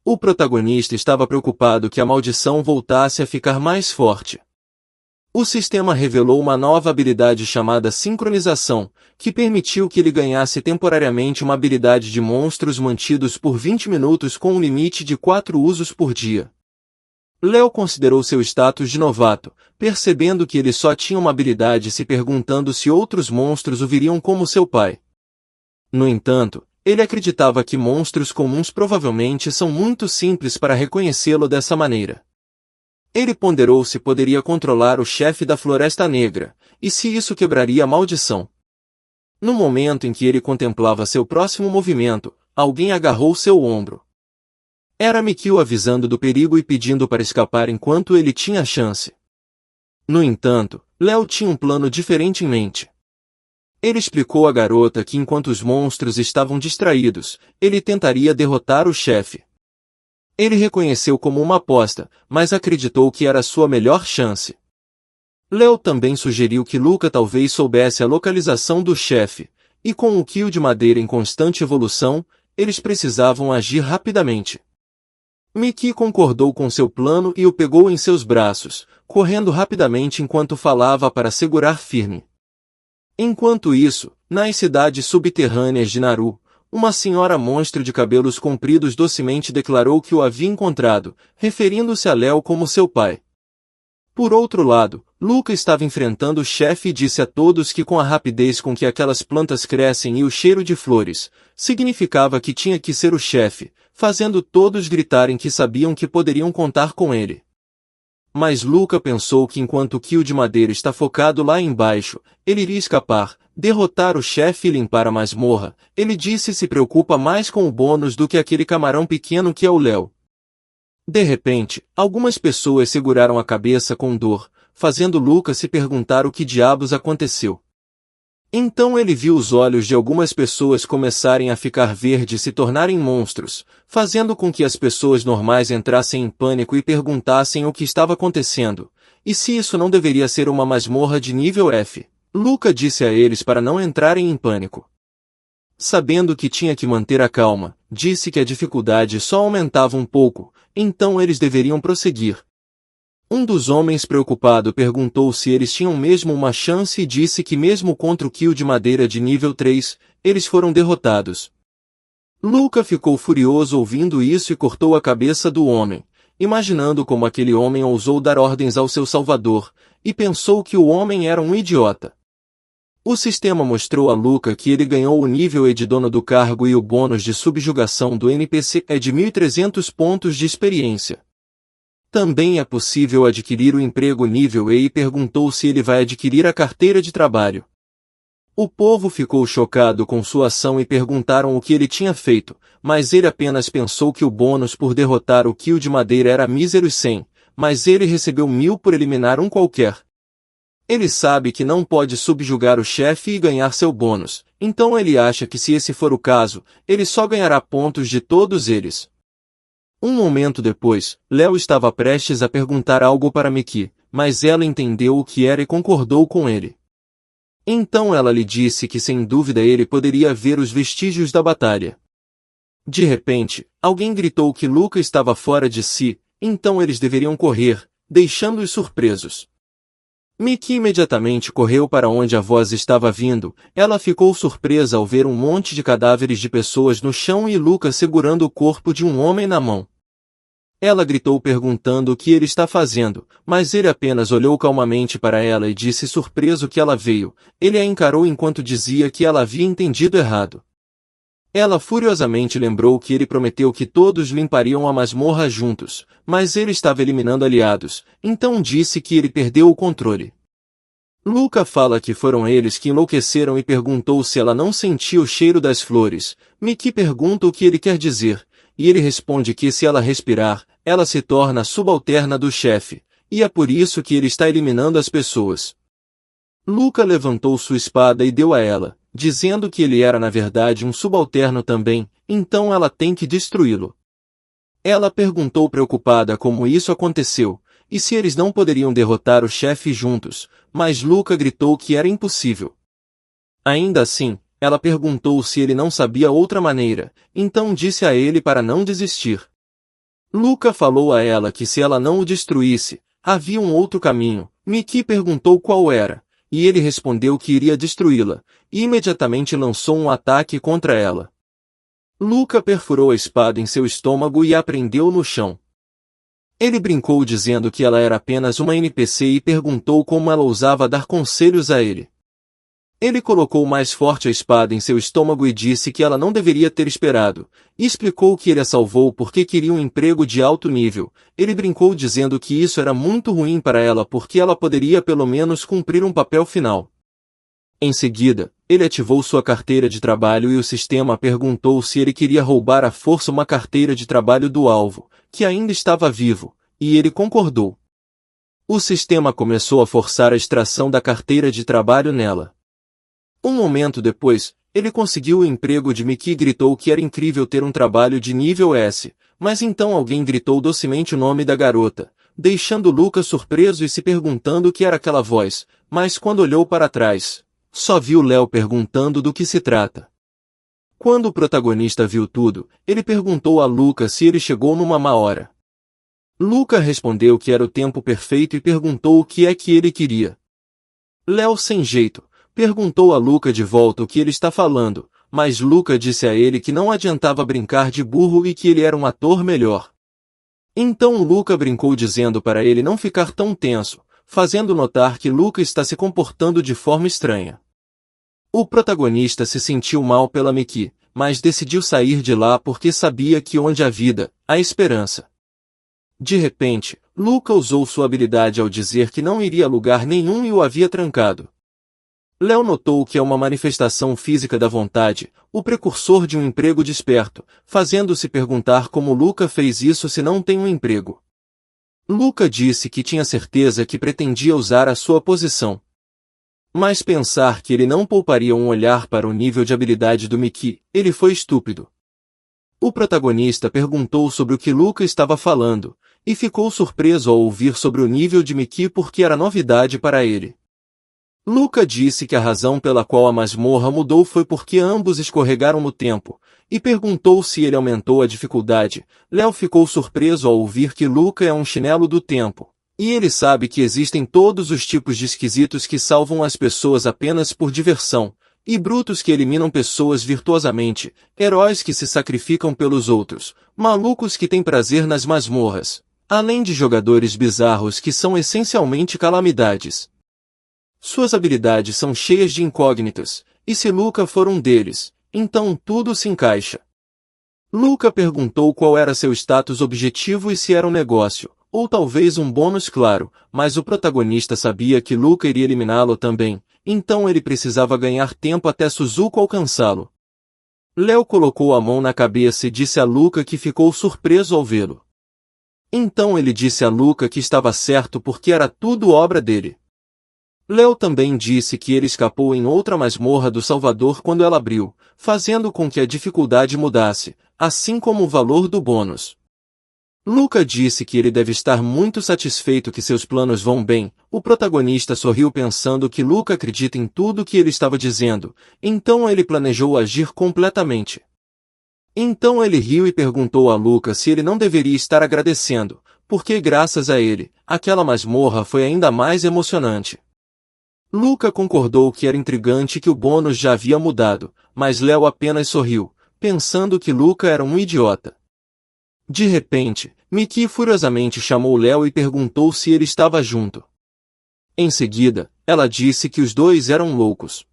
O protagonista estava preocupado que a maldição voltasse a ficar mais forte. O sistema revelou uma nova habilidade chamada sincronização, que permitiu que ele ganhasse temporariamente uma habilidade de monstros mantidos por 20 minutos com um limite de 4 usos por dia. Léo considerou seu status de novato, percebendo que ele só tinha uma habilidade e se perguntando se outros monstros o viriam como seu pai. No entanto, ele acreditava que monstros comuns provavelmente são muito simples para reconhecê-lo dessa maneira. Ele ponderou se poderia controlar o chefe da Floresta Negra, e se isso quebraria a maldição. No momento em que ele contemplava seu próximo movimento, alguém agarrou seu ombro. Era Mikio avisando do perigo e pedindo para escapar enquanto ele tinha chance. No entanto, Léo tinha um plano diferente em mente. Ele explicou à garota que enquanto os monstros estavam distraídos, ele tentaria derrotar o chefe. Ele reconheceu como uma aposta, mas acreditou que era sua melhor chance. Léo também sugeriu que Luca talvez soubesse a localização do chefe, e com o quilo de madeira em constante evolução, eles precisavam agir rapidamente. Mickey concordou com seu plano e o pegou em seus braços, correndo rapidamente enquanto falava para segurar firme. Enquanto isso, nas cidades subterrâneas de Naru, uma senhora monstro de cabelos compridos docemente declarou que o havia encontrado, referindo-se a Léo como seu pai. Por outro lado, Luca estava enfrentando o chefe e disse a todos que com a rapidez com que aquelas plantas crescem e o cheiro de flores, significava que tinha que ser o chefe, fazendo todos gritarem que sabiam que poderiam contar com ele. Mas Luca pensou que enquanto o quilo de madeira está focado lá embaixo, ele iria escapar, derrotar o chefe e limpar a masmorra. Ele disse se preocupa mais com o bônus do que aquele camarão pequeno que é o Léo. De repente, algumas pessoas seguraram a cabeça com dor, fazendo Luca se perguntar o que diabos aconteceu. Então ele viu os olhos de algumas pessoas começarem a ficar verdes e se tornarem monstros, fazendo com que as pessoas normais entrassem em pânico e perguntassem o que estava acontecendo, e se isso não deveria ser uma masmorra de nível F. Luca disse a eles para não entrarem em pânico. Sabendo que tinha que manter a calma, disse que a dificuldade só aumentava um pouco, então eles deveriam prosseguir. Um dos homens preocupado perguntou se eles tinham mesmo uma chance e disse que mesmo contra o quilo de madeira de nível 3, eles foram derrotados. Luca ficou furioso ouvindo isso e cortou a cabeça do homem, imaginando como aquele homem ousou dar ordens ao seu salvador, e pensou que o homem era um idiota. O sistema mostrou a Luca que ele ganhou o nível E de dono do cargo e o bônus de subjugação do NPC é de 1.300 pontos de experiência. Também é possível adquirir o emprego nível E e perguntou se ele vai adquirir a carteira de trabalho. O povo ficou chocado com sua ação e perguntaram o que ele tinha feito, mas ele apenas pensou que o bônus por derrotar o quilo de madeira era míseros 100, mas ele recebeu 1000 por eliminar um qualquer. Ele sabe que não pode subjugar o chefe e ganhar seu bônus, então ele acha que se esse for o caso, ele só ganhará pontos de todos eles. Um momento depois, Léo estava prestes a perguntar algo para Mickey, mas ela entendeu o que era e concordou com ele. Então ela lhe disse que sem dúvida ele poderia ver os vestígios da batalha. De repente, alguém gritou que Luca estava fora de si, então eles deveriam correr, deixando-os surpresos. Mickey imediatamente correu para onde a voz estava vindo. Ela ficou surpresa ao ver um monte de cadáveres de pessoas no chão e Luca segurando o corpo de um homem na mão. Ela gritou perguntando o que ele está fazendo, mas ele apenas olhou calmamente para ela e disse surpreso que ela veio. Ele a encarou enquanto dizia que ela havia entendido errado. Ela furiosamente lembrou que ele prometeu que todos limpariam a masmorra juntos, mas ele estava eliminando aliados, então disse que ele perdeu o controle. Luca fala que foram eles que enlouqueceram e perguntou se ela não sentia o cheiro das flores. Mickey pergunta o que ele quer dizer, e ele responde que se ela respirar, ela se torna subalterna do chefe, e é por isso que ele está eliminando as pessoas. Luca levantou sua espada e deu a ela, dizendo que ele era na verdade um subalterno também, então ela tem que destruí-lo. Ela perguntou preocupada como isso aconteceu, e se eles não poderiam derrotar o chefe juntos, mas Luca gritou que era impossível. Ainda assim, ela perguntou se ele não sabia outra maneira, então disse a ele para não desistir. Luca falou a ela que se ela não o destruísse, havia um outro caminho. Mickey perguntou qual era, e ele respondeu que iria destruí-la, e imediatamente lançou um ataque contra ela. Luca perfurou a espada em seu estômago e a prendeu no chão. Ele brincou dizendo que ela era apenas uma NPC e perguntou como ela ousava dar conselhos a ele. Ele colocou mais forte a espada em seu estômago e disse que ela não deveria ter esperado, e explicou que ele a salvou porque queria um emprego de alto nível. Ele brincou dizendo que isso era muito ruim para ela porque ela poderia pelo menos cumprir um papel final. Em seguida, ele ativou sua carteira de trabalho e o sistema perguntou se ele queria roubar à força uma carteira de trabalho do alvo, que ainda estava vivo, e ele concordou. O sistema começou a forçar a extração da carteira de trabalho nela. Um momento depois, ele conseguiu o emprego de Mickey e gritou que era incrível ter um trabalho de nível S, mas então alguém gritou docemente o nome da garota, deixando Luca surpreso e se perguntando o que era aquela voz, mas quando olhou para trás, só viu Léo perguntando do que se trata. Quando o protagonista viu tudo, ele perguntou a Luca se ele chegou numa má hora. Luca respondeu que era o tempo perfeito e perguntou o que é que ele queria. Léo, sem jeito, perguntou a Luca de volta o que ele está falando, mas Luca disse a ele que não adiantava brincar de burro e que ele era um ator melhor. Então Luca brincou dizendo para ele não ficar tão tenso, fazendo notar que Luca está se comportando de forma estranha. O protagonista se sentiu mal pela Mickey, mas decidiu sair de lá porque sabia que onde há vida, há esperança. De repente, Luca usou sua habilidade ao dizer que não iria a lugar nenhum e o havia trancado. Léo notou que é uma manifestação física da vontade, o precursor de um emprego desperto, fazendo-se perguntar como Luca fez isso se não tem um emprego. Luca disse que tinha certeza que pretendia usar a sua posição. Mas pensar que ele não pouparia um olhar para o nível de habilidade do Mickey, ele foi estúpido. O protagonista perguntou sobre o que Luca estava falando, e ficou surpreso ao ouvir sobre o nível de Mickey porque era novidade para ele. Luca disse que a razão pela qual a masmorra mudou foi porque ambos escorregaram no tempo, e perguntou se ele aumentou a dificuldade. Léo ficou surpreso ao ouvir que Luca é um chinelo do tempo. E ele sabe que existem todos os tipos de esquisitos que salvam as pessoas apenas por diversão, e brutos que eliminam pessoas virtuosamente, heróis que se sacrificam pelos outros, malucos que têm prazer nas masmorras, além de jogadores bizarros que são essencialmente calamidades. Suas habilidades são cheias de incógnitas, e se Luca for um deles, então tudo se encaixa. Luca perguntou qual era seu status objetivo e se era um negócio, ou talvez um bônus claro, mas o protagonista sabia que Luca iria eliminá-lo também, então ele precisava ganhar tempo até Suzuko alcançá-lo. Léo colocou a mão na cabeça e disse a Luca que ficou surpreso ao vê-lo. Então ele disse a Luca que estava certo porque era tudo obra dele. Léo também disse que ele escapou em outra masmorra do Salvador quando ela abriu, fazendo com que a dificuldade mudasse, assim como o valor do bônus. Luca disse que ele deve estar muito satisfeito que seus planos vão bem. O protagonista sorriu pensando que Luca acredita em tudo que ele estava dizendo, então ele planejou agir completamente. Então ele riu e perguntou a Luca se ele não deveria estar agradecendo, porque graças a ele, aquela masmorra foi ainda mais emocionante. Luca concordou que era intrigante que o bônus já havia mudado, mas Léo apenas sorriu, pensando que Luca era um idiota. De repente, Mickey furiosamente chamou Léo e perguntou se ele estava junto. Em seguida, ela disse que os dois eram loucos.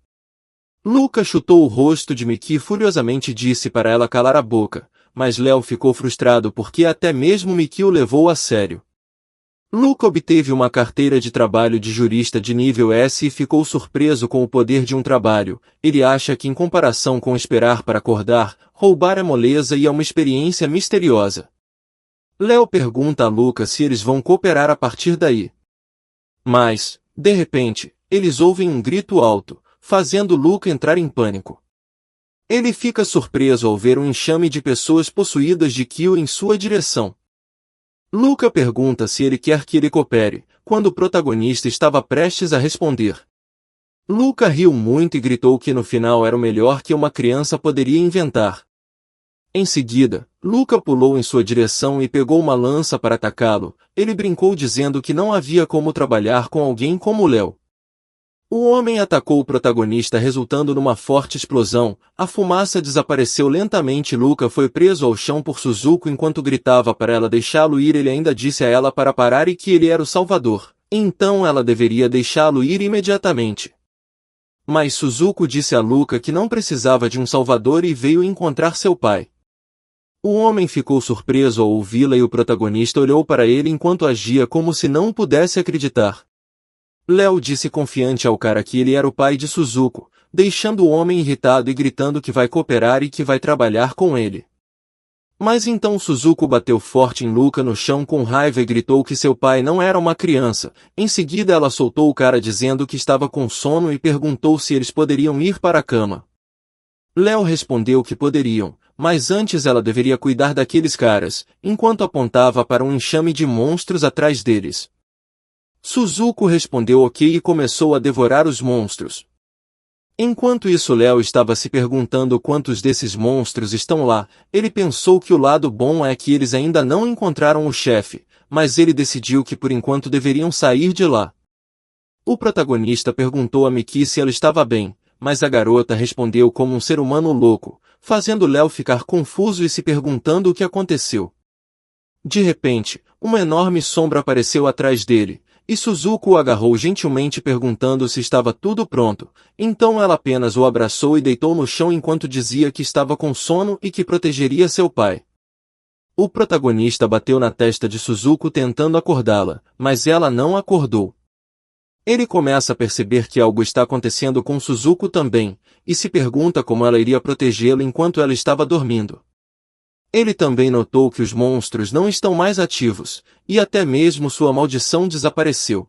Luca chutou o rosto de Mickey furiosamente e disse para ela calar a boca, mas Léo ficou frustrado porque até mesmo Mickey o levou a sério. Luca obteve uma carteira de trabalho de jurista de nível S e ficou surpreso com o poder de um trabalho. Ele acha que em comparação com esperar para acordar, roubar é moleza e é uma experiência misteriosa. Léo pergunta a Luca se eles vão cooperar a partir daí. Mas, de repente, eles ouvem um grito alto, fazendo Luca entrar em pânico. Ele fica surpreso ao ver um enxame de pessoas possuídas de Kyo em sua direção. Luca pergunta se ele quer que ele coopere, quando o protagonista estava prestes a responder. Luca riu muito e gritou que no final era o melhor que uma criança poderia inventar. Em seguida, Luca pulou em sua direção e pegou uma lança para atacá-lo. Ele brincou dizendo que não havia como trabalhar com alguém como Léo. O homem atacou o protagonista resultando numa forte explosão, a fumaça desapareceu lentamente e Luca foi preso ao chão por Suzuko enquanto gritava para ela deixá-lo ir. Ele ainda disse a ela para parar e que ele era o salvador, então ela deveria deixá-lo ir imediatamente. Mas Suzuko disse a Luca que não precisava de um salvador e veio encontrar seu pai. O homem ficou surpreso ao ouvi-la e o protagonista olhou para ele enquanto agia como se não pudesse acreditar. Léo disse confiante ao cara que ele era o pai de Suzuko, deixando o homem irritado e gritando que vai cooperar e que vai trabalhar com ele. Mas então Suzuko bateu forte em Luca no chão com raiva e gritou que seu pai não era uma criança. Em seguida ela soltou o cara dizendo que estava com sono e perguntou se eles poderiam ir para a cama. Léo respondeu que poderiam, mas antes ela deveria cuidar daqueles caras, enquanto apontava para um enxame de monstros atrás deles. Suzuko respondeu ok e começou a devorar os monstros. Enquanto isso Léo estava se perguntando quantos desses monstros estão lá. Ele pensou que o lado bom é que eles ainda não encontraram o chefe, mas ele decidiu que por enquanto deveriam sair de lá. O protagonista perguntou a Miki se ela estava bem, mas a garota respondeu como um ser humano louco, fazendo Léo ficar confuso e se perguntando o que aconteceu. De repente, uma enorme sombra apareceu atrás dele, e Suzuko o agarrou gentilmente perguntando se estava tudo pronto. Então ela apenas o abraçou e deitou no chão enquanto dizia que estava com sono e que protegeria seu pai. O protagonista bateu na testa de Suzuko tentando acordá-la, mas ela não acordou. Ele começa a perceber que algo está acontecendo com Suzuko também, e se pergunta como ela iria protegê-lo enquanto ela estava dormindo. Ele também notou que os monstros não estão mais ativos, e até mesmo sua maldição desapareceu.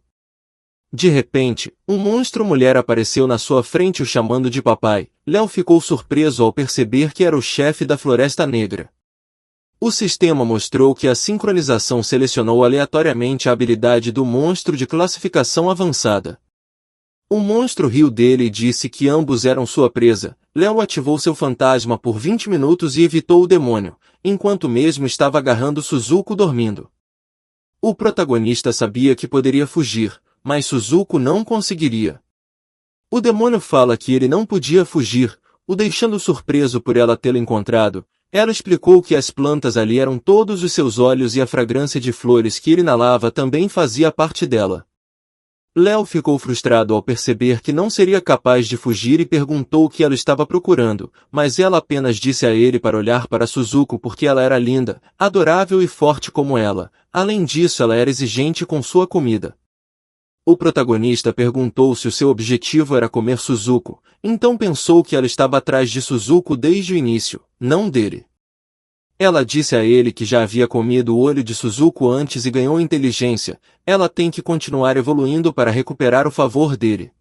De repente, um monstro mulher apareceu na sua frente o chamando de papai. Léo ficou surpreso ao perceber que era o chefe da Floresta Negra. O sistema mostrou que a sincronização selecionou aleatoriamente a habilidade do monstro de classificação avançada. O monstro riu dele e disse que ambos eram sua presa. Léo ativou seu fantasma por 20 minutos e evitou o demônio, enquanto mesmo estava agarrando Suzuko dormindo. O protagonista sabia que poderia fugir, mas Suzuko não conseguiria. O demônio fala que ele não podia fugir, o deixando surpreso por ela tê-lo encontrado. Ela explicou que as plantas ali eram todos os seus olhos e a fragrância de flores que ele inalava também fazia parte dela. Léo ficou frustrado ao perceber que não seria capaz de fugir e perguntou o que ela estava procurando, mas ela apenas disse a ele para olhar para Suzuko porque ela era linda, adorável e forte como ela. Além disso, ela era exigente com sua comida. O protagonista perguntou se o seu objetivo era comer Suzuko, então pensou que ela estava atrás de Suzuko desde o início, não dele. Ela disse a ele que já havia comido o olho de Suzuko antes e ganhou inteligência. Ela tem que continuar evoluindo para recuperar o favor dele.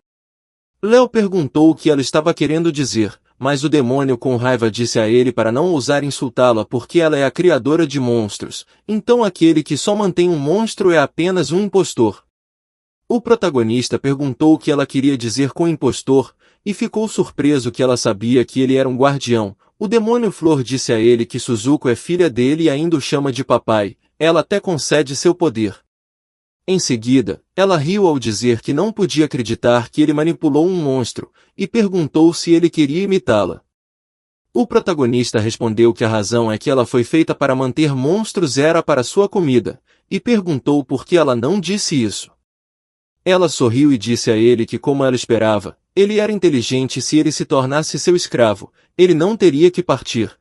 Léo perguntou o que ela estava querendo dizer, mas o demônio com raiva disse a ele para não ousar insultá-la porque ela é a criadora de monstros, então aquele que só mantém um monstro é apenas um impostor. O protagonista perguntou o que ela queria dizer com impostor, e ficou surpreso que ela sabia que ele era um guardião. O demônio Flor disse a ele que Suzuko é filha dele e ainda o chama de papai. Ela até concede seu poder. Em seguida, ela riu ao dizer que não podia acreditar que ele manipulou um monstro, e perguntou se ele queria imitá-la. O protagonista respondeu que a razão é que ela foi feita para manter monstros era para sua comida, e perguntou por que ela não disse isso. Ela sorriu e disse a ele que, como ela esperava, ele era inteligente e se ele se tornasse seu escravo, ele não teria que partir.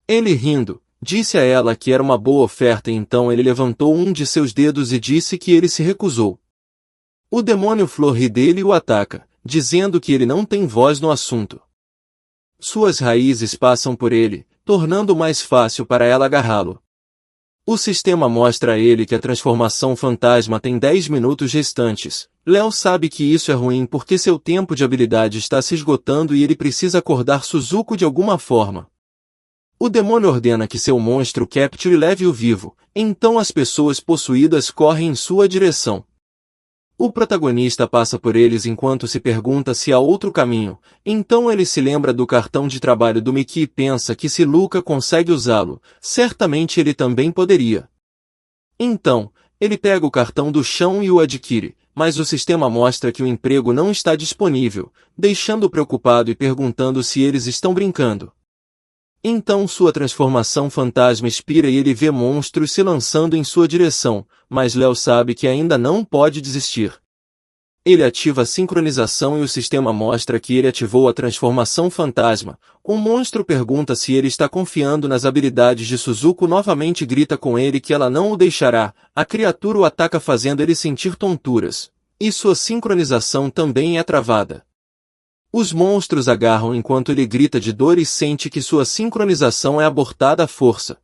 Ele rindo, disse a ela que era uma boa oferta e então ele levantou um de seus dedos e disse que ele se recusou. O demônio Flor ri dele e o ataca, dizendo que ele não tem voz no assunto. Suas raízes passam por ele, tornando mais fácil para ela agarrá-lo. O sistema mostra a ele que a transformação fantasma tem 10 minutos restantes. Léo sabe que isso é ruim porque seu tempo de habilidade está se esgotando e ele precisa acordar Suzuko de alguma forma. O demônio ordena que seu monstro capture e leve-o vivo, então as pessoas possuídas correm em sua direção. O protagonista passa por eles enquanto se pergunta se há outro caminho, então ele se lembra do cartão de trabalho do Miki e pensa que se Luca consegue usá-lo, certamente ele também poderia. Então, ele pega o cartão do chão e o adquire, mas o sistema mostra que o emprego não está disponível, deixando-o preocupado e perguntando se eles estão brincando. Então sua transformação fantasma expira e ele vê monstros se lançando em sua direção, mas Léo sabe que ainda não pode desistir. Ele ativa a sincronização e o sistema mostra que ele ativou a transformação fantasma. O monstro pergunta se ele está confiando nas habilidades de Suzuko, novamente grita com ele que ela não o deixará. A criatura o ataca fazendo ele sentir tonturas. E sua sincronização também é travada. Os monstros agarram enquanto ele grita de dor e sente que sua sincronização é abortada à força.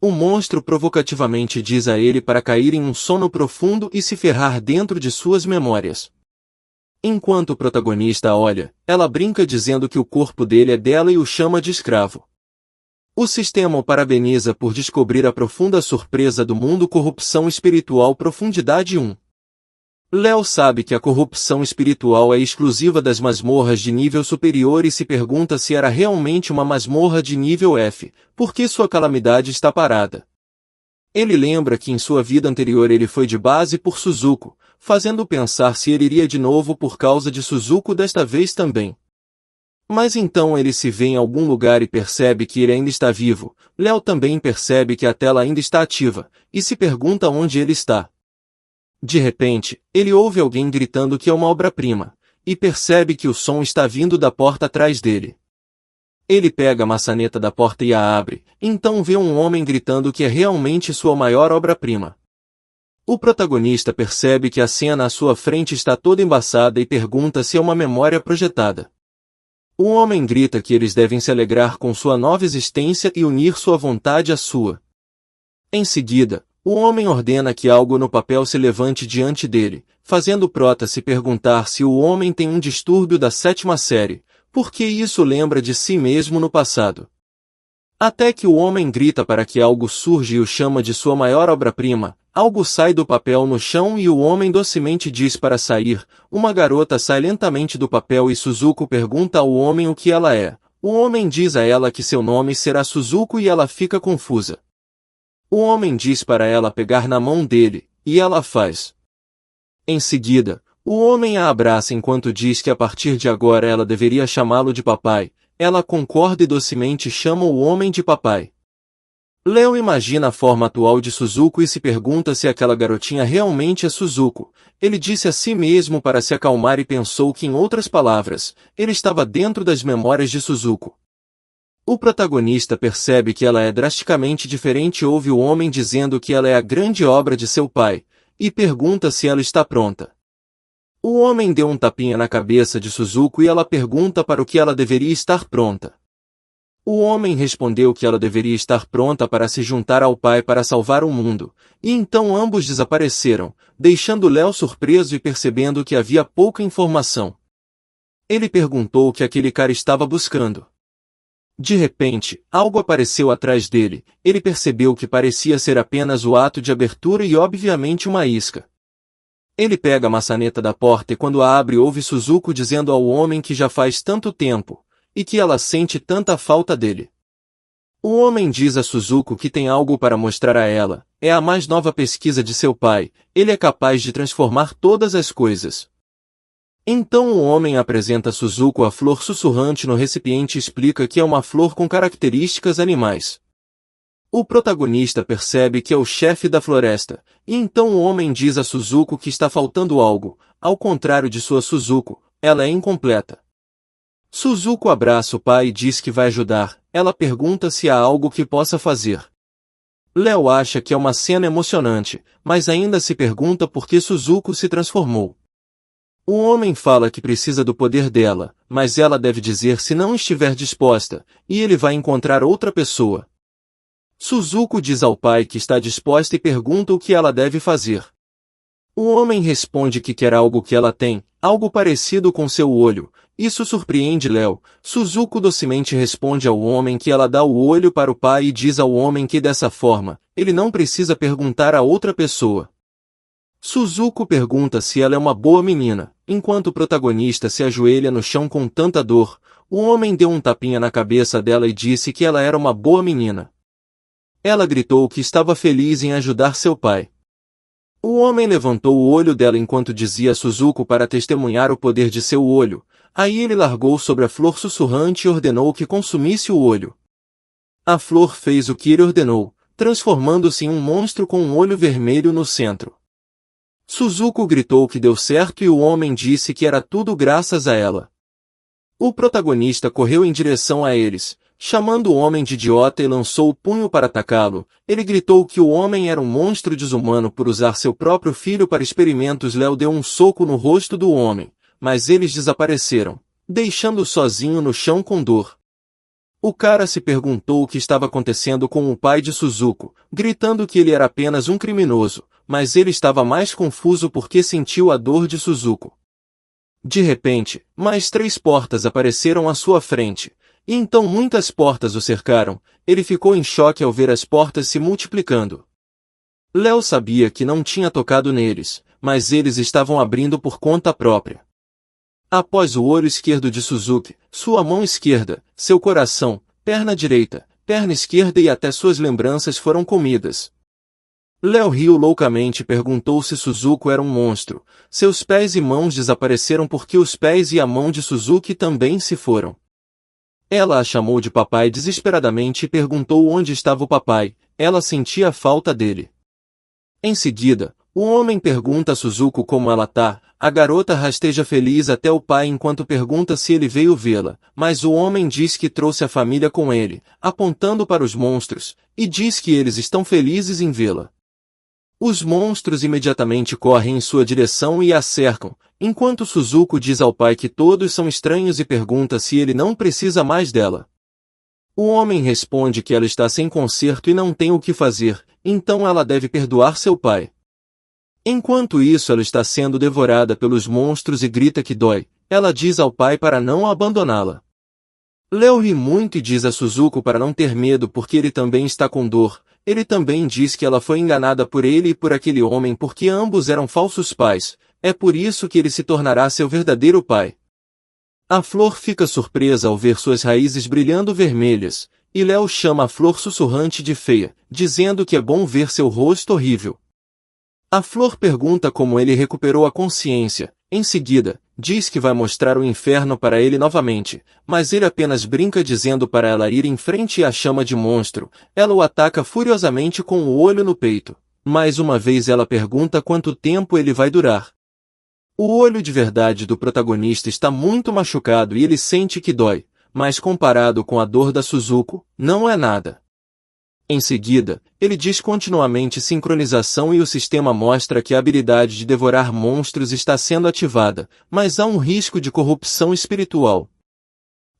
O monstro provocativamente diz a ele para cair em um sono profundo e se ferrar dentro de suas memórias. Enquanto o protagonista olha, ela brinca dizendo que o corpo dele é dela e o chama de escravo. O sistema o parabeniza por descobrir a profunda surpresa do mundo corrupção espiritual profundidade 1. Léo sabe que a corrupção espiritual é exclusiva das masmorras de nível superior e se pergunta se era realmente uma masmorra de nível F, porque sua calamidade está parada. Ele lembra que em sua vida anterior ele foi de base por Suzuko, fazendo pensar se ele iria de novo por causa de Suzuko desta vez também. Mas então ele se vê em algum lugar e percebe que ele ainda está vivo. Léo também percebe que a tela ainda está ativa, e se pergunta onde ele está. De repente, ele ouve alguém gritando que é uma obra-prima, e percebe que o som está vindo da porta atrás dele. Ele pega a maçaneta da porta e a abre, então vê um homem gritando que é realmente sua maior obra-prima. O protagonista percebe que a cena à sua frente está toda embaçada e pergunta se é uma memória projetada. O homem grita que eles devem se alegrar com sua nova existência e unir sua vontade à sua. Em seguida, o homem ordena que algo no papel se levante diante dele, fazendo Prota se perguntar se o homem tem um distúrbio da 7ª série, porque isso lembra de si mesmo no passado. Até que o homem grita para que algo surja e o chama de sua maior obra-prima, algo sai do papel no chão e o homem docemente diz para sair, uma garota sai lentamente do papel e Suzuko pergunta ao homem o que ela é. O homem diz a ela que seu nome será Suzuko e ela fica confusa. O homem diz para ela pegar na mão dele, e ela faz. Em seguida, o homem a abraça enquanto diz que a partir de agora ela deveria chamá-lo de papai. Ela concorda e docemente chama o homem de papai. Léo imagina a forma atual de Suzuko e se pergunta se aquela garotinha realmente é Suzuko. Ele disse a si mesmo para se acalmar e pensou que, em outras palavras, ele estava dentro das memórias de Suzuko. O protagonista percebe que ela é drasticamente diferente e ouve o homem dizendo que ela é a grande obra de seu pai, e pergunta se ela está pronta. O homem deu um tapinha na cabeça de Suzuko e ela pergunta para o que ela deveria estar pronta. O homem respondeu que ela deveria estar pronta para se juntar ao pai para salvar o mundo, e então ambos desapareceram, deixando Léo surpreso e percebendo que havia pouca informação. Ele perguntou o que aquele cara estava buscando. De repente, algo apareceu atrás dele. Ele percebeu que parecia ser apenas o ato de abertura e obviamente uma isca. Ele pega a maçaneta da porta e quando a abre ouve Suzuko dizendo ao homem que já faz tanto tempo, e que ela sente tanta falta dele. O homem diz a Suzuko que tem algo para mostrar a ela, é a mais nova pesquisa de seu pai, ele é capaz de transformar todas as coisas. Então o homem apresenta a Suzuko a flor sussurrante no recipiente e explica que é uma flor com características animais. O protagonista percebe que é o chefe da floresta, e então o homem diz a Suzuko que está faltando algo, ao contrário de sua Suzuko, ela é incompleta. Suzuko abraça o pai e diz que vai ajudar, ela pergunta se há algo que possa fazer. Léo acha que é uma cena emocionante, mas ainda se pergunta por que Suzuko se transformou. O homem fala que precisa do poder dela, mas ela deve dizer se não estiver disposta, e ele vai encontrar outra pessoa. Suzuko diz ao pai que está disposta e pergunta o que ela deve fazer. O homem responde que quer algo que ela tem, algo parecido com seu olho. Isso surpreende Léo. Suzuko docemente responde ao homem que ela dá o olho para o pai e diz ao homem que dessa forma, ele não precisa perguntar a outra pessoa. Suzuko pergunta se ela é uma boa menina, enquanto o protagonista se ajoelha no chão com tanta dor. O homem deu um tapinha na cabeça dela e disse que ela era uma boa menina. Ela gritou que estava feliz em ajudar seu pai. O homem levantou o olho dela enquanto dizia a Suzuko para testemunhar o poder de seu olho. Aí ele largou sobre a flor sussurrante e ordenou que consumisse o olho. A flor fez o que ele ordenou, transformando-se em um monstro com um olho vermelho no centro. Suzuko gritou que deu certo e o homem disse que era tudo graças a ela. O protagonista correu em direção a eles, chamando o homem de idiota e lançou o punho para atacá-lo. Ele gritou que o homem era um monstro desumano por usar seu próprio filho para experimentos. Léo deu um soco no rosto do homem, mas eles desapareceram, deixando-o sozinho no chão com dor. O cara se perguntou o que estava acontecendo com o pai de Suzuko, gritando que ele era apenas um criminoso, mas ele estava mais confuso porque sentiu a dor de Suzuko. De repente, mais 3 portas apareceram à sua frente. E então muitas portas o cercaram, ele ficou em choque ao ver as portas se multiplicando. Léo sabia que não tinha tocado neles, mas eles estavam abrindo por conta própria. Após o olho esquerdo de Suzuki, sua mão esquerda, seu coração, perna direita, perna esquerda e até suas lembranças foram comidas. Léo riu loucamente e perguntou se Suzuko era um monstro. Seus pés e mãos desapareceram porque os pés e a mão de Suzuki também se foram. Ela a chamou de papai desesperadamente e perguntou onde estava o papai. Ela sentia a falta dele. Em seguida, o homem pergunta a Suzuko como ela tá. A garota rasteja feliz até o pai enquanto pergunta se ele veio vê-la, mas o homem diz que trouxe a família com ele, apontando para os monstros, e diz que eles estão felizes em vê-la. Os monstros imediatamente correm em sua direção e a cercam, enquanto Suzuko diz ao pai que todos são estranhos e pergunta se ele não precisa mais dela. O homem responde que ela está sem conserto e não tem o que fazer, então ela deve perdoar seu pai. Enquanto isso ela está sendo devorada pelos monstros e grita que dói, ela diz ao pai para não abandoná-la. Léo ri muito e diz a Suzuko para não ter medo porque ele também está com dor. Ele também diz que ela foi enganada por ele e por aquele homem porque ambos eram falsos pais, é por isso que ele se tornará seu verdadeiro pai. A flor fica surpresa ao ver suas raízes brilhando vermelhas, e Léo chama a flor sussurrante de feia, dizendo que é bom ver seu rosto horrível. A flor pergunta como ele recuperou a consciência, em seguida, diz que vai mostrar o inferno para ele novamente, mas ele apenas brinca dizendo para ela ir em frente e a chama de monstro. Ela o ataca furiosamente com o olho no peito. Mais uma vez ela pergunta quanto tempo ele vai durar. O olho de verdade do protagonista está muito machucado e ele sente que dói, mas comparado com a dor da Suzuko, não é nada. Em seguida, ele diz continuamente sincronização e o sistema mostra que a habilidade de devorar monstros está sendo ativada, mas há um risco de corrupção espiritual.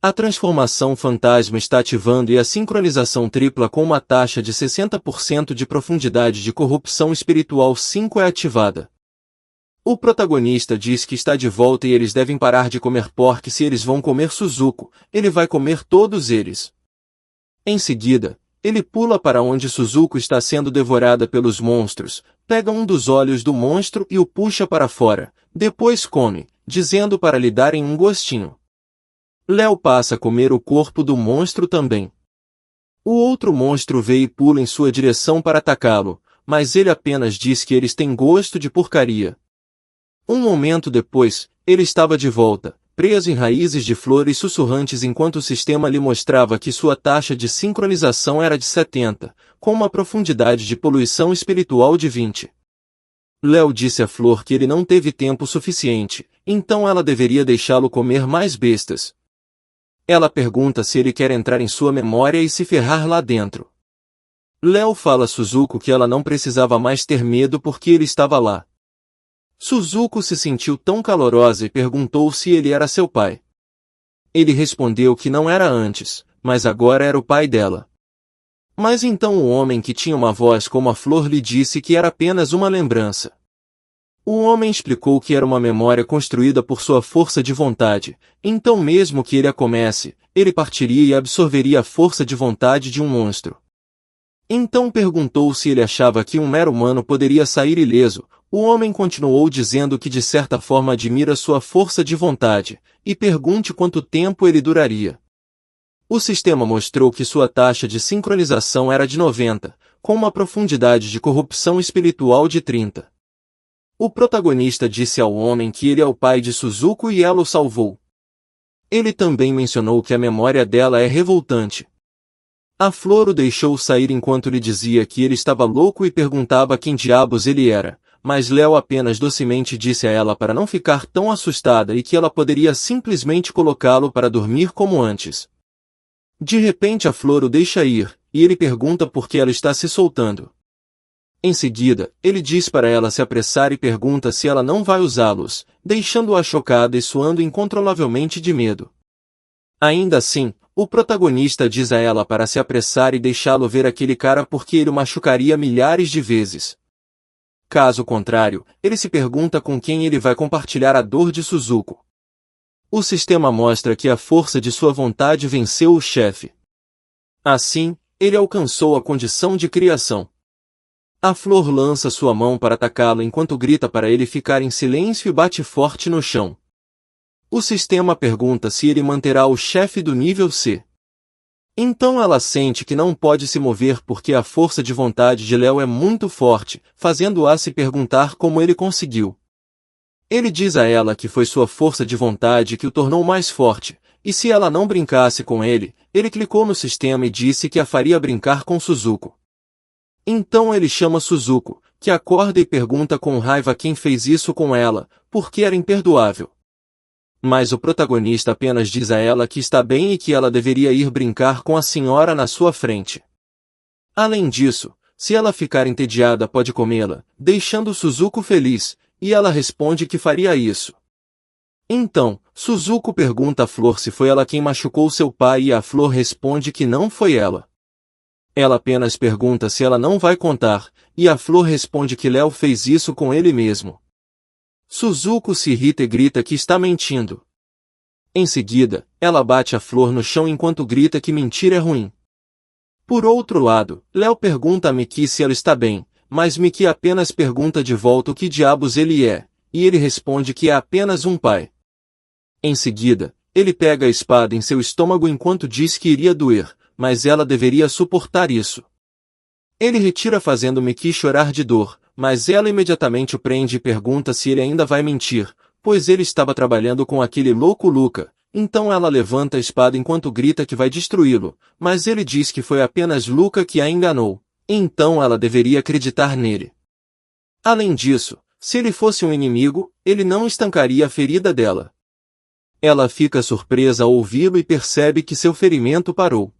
A transformação fantasma está ativando e a sincronização tripla com uma taxa de 60% de profundidade de corrupção espiritual 5 é ativada. O protagonista diz que está de volta e eles devem parar de comer porco se eles vão comer Suzuko, ele vai comer todos eles. Em seguida, ele pula para onde Suzuko está sendo devorada pelos monstros, pega um dos olhos do monstro e o puxa para fora, depois come, dizendo para lhe darem um gostinho. Léo passa a comer o corpo do monstro também. O outro monstro vê e pula em sua direção para atacá-lo, mas ele apenas diz que eles têm gosto de porcaria. Um momento depois, ele estava de volta, preso em raízes de flores sussurrantes enquanto o sistema lhe mostrava que sua taxa de sincronização era de 70, com uma profundidade de poluição espiritual de 20. Léo disse à flor que ele não teve tempo suficiente, então ela deveria deixá-lo comer mais bestas. Ela pergunta se ele quer entrar em sua memória e se ferrar lá dentro. Léo fala a Suzuko que ela não precisava mais ter medo porque ele estava lá. Suzuko se sentiu tão calorosa e perguntou se ele era seu pai. Ele respondeu que não era antes, mas agora era o pai dela. Mas então o homem que tinha uma voz como a flor lhe disse que era apenas uma lembrança. O homem explicou que era uma memória construída por sua força de vontade, então mesmo que ele a comesse, ele partiria e absorveria a força de vontade de um monstro. Então perguntou se ele achava que um mero humano poderia sair ileso. O homem continuou dizendo que de certa forma admira sua força de vontade, e pergunte quanto tempo ele duraria. O sistema mostrou que sua taxa de sincronização era de 90, com uma profundidade de corrupção espiritual de 30. O protagonista disse ao homem que ele é o pai de Suzuko e ela o salvou. Ele também mencionou que a memória dela é revoltante. A flor o deixou sair enquanto lhe dizia que ele estava louco e perguntava quem diabos ele era, mas Léo apenas docemente disse a ela para não ficar tão assustada e que ela poderia simplesmente colocá-lo para dormir como antes. De repente a flor o deixa ir, e ele pergunta por que ela está se soltando. Em seguida, ele diz para ela se apressar e pergunta se ela não vai usá-los, deixando-a chocada e suando incontrolavelmente de medo. Ainda assim, o protagonista diz a ela para se apressar e deixá-lo ver aquele cara porque ele o machucaria milhares de vezes. Caso contrário, ele se pergunta com quem ele vai compartilhar a dor de Suzuko. O sistema mostra que a força de sua vontade venceu o chefe. Assim, ele alcançou a condição de criação. A flor lança sua mão para atacá-lo enquanto grita para ele ficar em silêncio e bate forte no chão. O sistema pergunta se ele manterá o chefe do nível C. Então ela sente que não pode se mover porque a força de vontade de Léo é muito forte, fazendo-a se perguntar como ele conseguiu. Ele diz a ela que foi sua força de vontade que o tornou mais forte, e se ela não brincasse com ele, ele clicou no sistema e disse que a faria brincar com Suzuko. Então ele chama Suzuko, que acorda e pergunta com raiva quem fez isso com ela, porque era imperdoável. Mas o protagonista apenas diz a ela que está bem e que ela deveria ir brincar com a senhora na sua frente. Além disso, se ela ficar entediada pode comê-la, deixando Suzuko feliz, e ela responde que faria isso. Então, Suzuko pergunta à flor se foi ela quem machucou seu pai e a flor responde que não foi ela. Ela apenas pergunta se ela não vai contar, e a flor responde que Léo fez isso com ele mesmo. Suzuko se irrita e grita que está mentindo. Em seguida, ela bate a flor no chão enquanto grita que mentir é ruim. Por outro lado, Léo pergunta a Miki se ela está bem, mas Miki apenas pergunta de volta o que diabos ele é, e ele responde que é apenas um pai. Em seguida, ele pega a espada em seu estômago enquanto diz que iria doer, mas ela deveria suportar isso. Ele retira fazendo Miki chorar de dor, mas ela imediatamente o prende e pergunta se ele ainda vai mentir, pois ele estava trabalhando com aquele louco Luca. Então ela levanta a espada enquanto grita que vai destruí-lo, mas ele diz que foi apenas Luca que a enganou, então ela deveria acreditar nele. Além disso, se ele fosse um inimigo, ele não estancaria a ferida dela. Ela fica surpresa ao ouvi-lo e percebe que seu ferimento parou.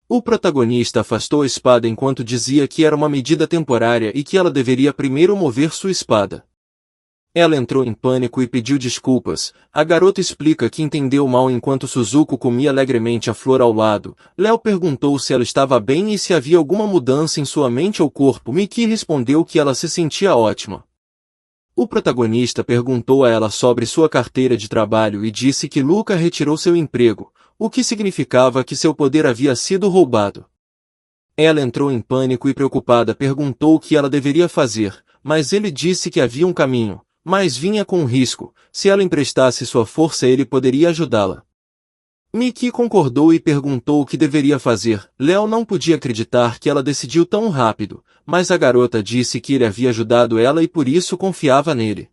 O protagonista afastou a espada enquanto dizia que era uma medida temporária e que ela deveria primeiro mover sua espada. Ela entrou em pânico e pediu desculpas. A garota explica que entendeu mal enquanto Suzuko comia alegremente a flor ao lado. Léo perguntou se ela estava bem e se havia alguma mudança em sua mente ou corpo. Miki respondeu que ela se sentia ótima. O protagonista perguntou a ela sobre sua carteira de trabalho e disse que Luca retirou seu emprego, o que significava que seu poder havia sido roubado. Ela entrou em pânico e preocupada perguntou o que ela deveria fazer, mas ele disse que havia um caminho, mas vinha com um risco. Se ela emprestasse sua força ele poderia ajudá-la. Mickey concordou e perguntou o que deveria fazer. Léo não podia acreditar que ela decidiu tão rápido, mas a garota disse que ele havia ajudado ela e por isso confiava nele.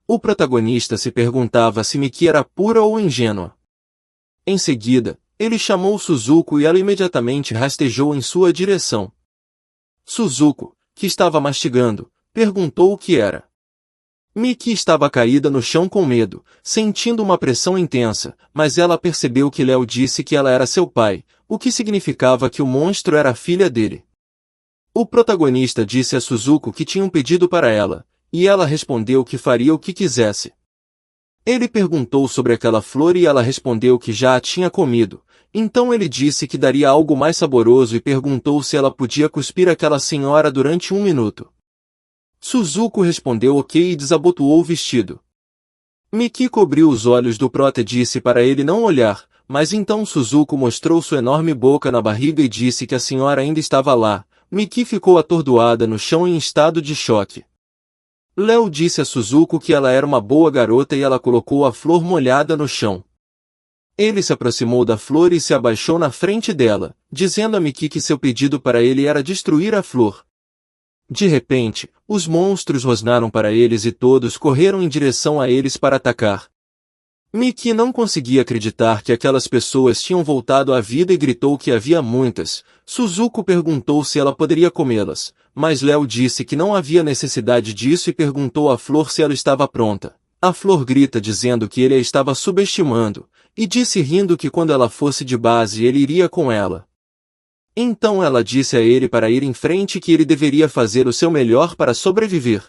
O protagonista se perguntava se Mickey era pura ou ingênua. Em seguida, ele chamou Suzuko e ela imediatamente rastejou em sua direção. Suzuko, que estava mastigando, perguntou o que era. Mickey estava caída no chão com medo, sentindo uma pressão intensa, mas ela percebeu que Léo disse que ela era seu pai, o que significava que o monstro era a filha dele. O protagonista disse a Suzuko que tinha um pedido para ela, e ela respondeu que faria o que quisesse. Ele perguntou sobre aquela flor e ela respondeu que já a tinha comido, então ele disse que daria algo mais saboroso e perguntou se ela podia cuspir aquela senhora durante 1 minuto. Suzuko respondeu ok e desabotoou o vestido. Mickey cobriu os olhos do prota e disse para ele não olhar, mas então Suzuko mostrou sua enorme boca na barriga e disse que a senhora ainda estava lá. Mickey ficou atordoada no chão em estado de choque. Léo disse a Suzuko que ela era uma boa garota e ela colocou a flor molhada no chão. Ele se aproximou da flor e se abaixou na frente dela, dizendo a Mickey que seu pedido para ele era destruir a flor. De repente, os monstros rosnaram para eles e todos correram em direção a eles para atacar. Mickey não conseguia acreditar que aquelas pessoas tinham voltado à vida e gritou que havia muitas. Suzuko perguntou se ela poderia comê-las, mas Léo disse que não havia necessidade disso e perguntou à flor se ela estava pronta. A flor grita dizendo que ele a estava subestimando, e disse rindo que quando ela fosse de base ele iria com ela. Então ela disse a ele para ir em frente que ele deveria fazer o seu melhor para sobreviver.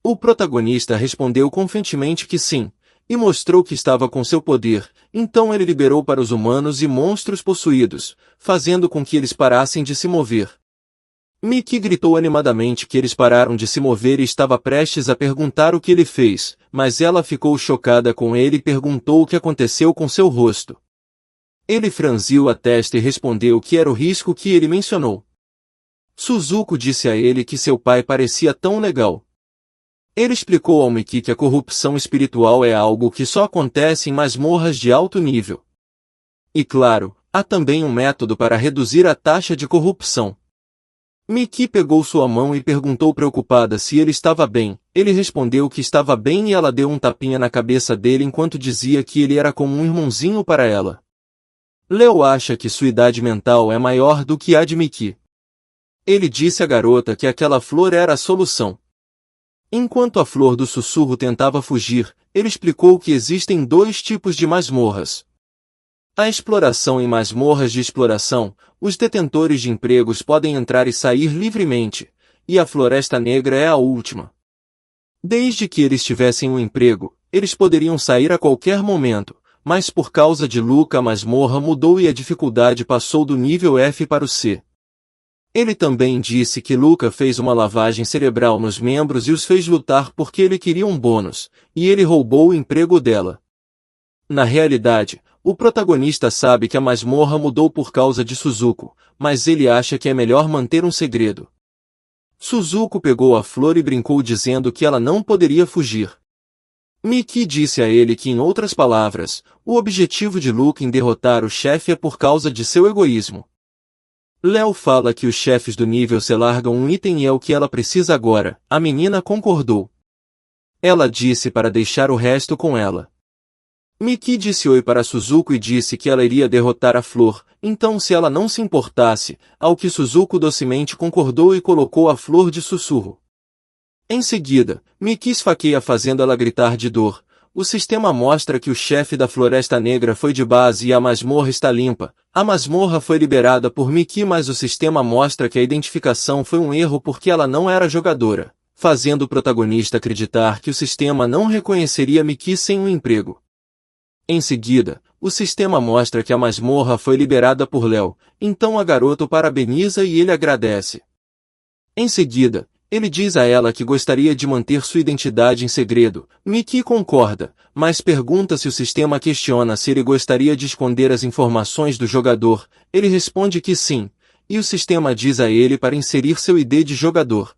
O protagonista respondeu confiantemente que sim, e mostrou que estava com seu poder, então ele liberou para os humanos e monstros possuídos, fazendo com que eles parassem de se mover. Mickey gritou animadamente que eles pararam de se mover e estava prestes a perguntar o que ele fez, mas ela ficou chocada com ele e perguntou o que aconteceu com seu rosto. Ele franziu a testa e respondeu que era o risco que ele mencionou. Suzuko disse a ele que seu pai parecia tão legal. Ele explicou ao Mickey que a corrupção espiritual é algo que só acontece em masmorras de alto nível. E claro, há também um método para reduzir a taxa de corrupção. Mickey pegou sua mão e perguntou preocupada se ele estava bem. Ele respondeu que estava bem e ela deu um tapinha na cabeça dele enquanto dizia que ele era como um irmãozinho para ela. Léo acha que sua idade mental é maior do que a de Mickey. Ele disse à garota que aquela flor era a solução. Enquanto a flor do sussurro tentava fugir, ele explicou que existem 2 tipos de masmorras. A exploração em masmorras de exploração, os detentores de empregos podem entrar e sair livremente, e a Floresta Negra é a última. Desde que eles tivessem um emprego, eles poderiam sair a qualquer momento. Mas por causa de Luca a masmorra mudou e a dificuldade passou do nível F para o C. Ele também disse que Luca fez uma lavagem cerebral nos membros e os fez lutar porque ele queria um bônus, e ele roubou o emprego dela. Na realidade, o protagonista sabe que a masmorra mudou por causa de Suzuko, mas ele acha que é melhor manter um segredo. Suzuko pegou a flor e brincou dizendo que ela não poderia fugir. Mickey disse a ele que, em outras palavras, o objetivo de Luke em derrotar o chefe é por causa de seu egoísmo. Léo fala que os chefes do nível C largam um item e é o que ela precisa agora. A menina concordou. Ela disse para deixar o resto com ela. Mickey disse oi para Suzuko e disse que ela iria derrotar a flor, então se ela não se importasse, ao que Suzuko docemente concordou e colocou a flor de sussurro. Em seguida, Mickey esfaqueia fazendo ela gritar de dor. O sistema mostra que o chefe da Floresta Negra foi de base e a masmorra está limpa. A masmorra foi liberada por Mickey, mas o sistema mostra que a identificação foi um erro porque ela não era jogadora, fazendo o protagonista acreditar que o sistema não reconheceria Mickey sem um emprego. Em seguida, o sistema mostra que a masmorra foi liberada por Léo, então a garota o parabeniza e ele agradece. Em seguida, ele diz a ela que gostaria de manter sua identidade em segredo. Mickey concorda, mas pergunta se o sistema questiona se ele gostaria de esconder as informações do jogador. Ele responde que sim, e o sistema diz a ele para inserir seu ID de jogador.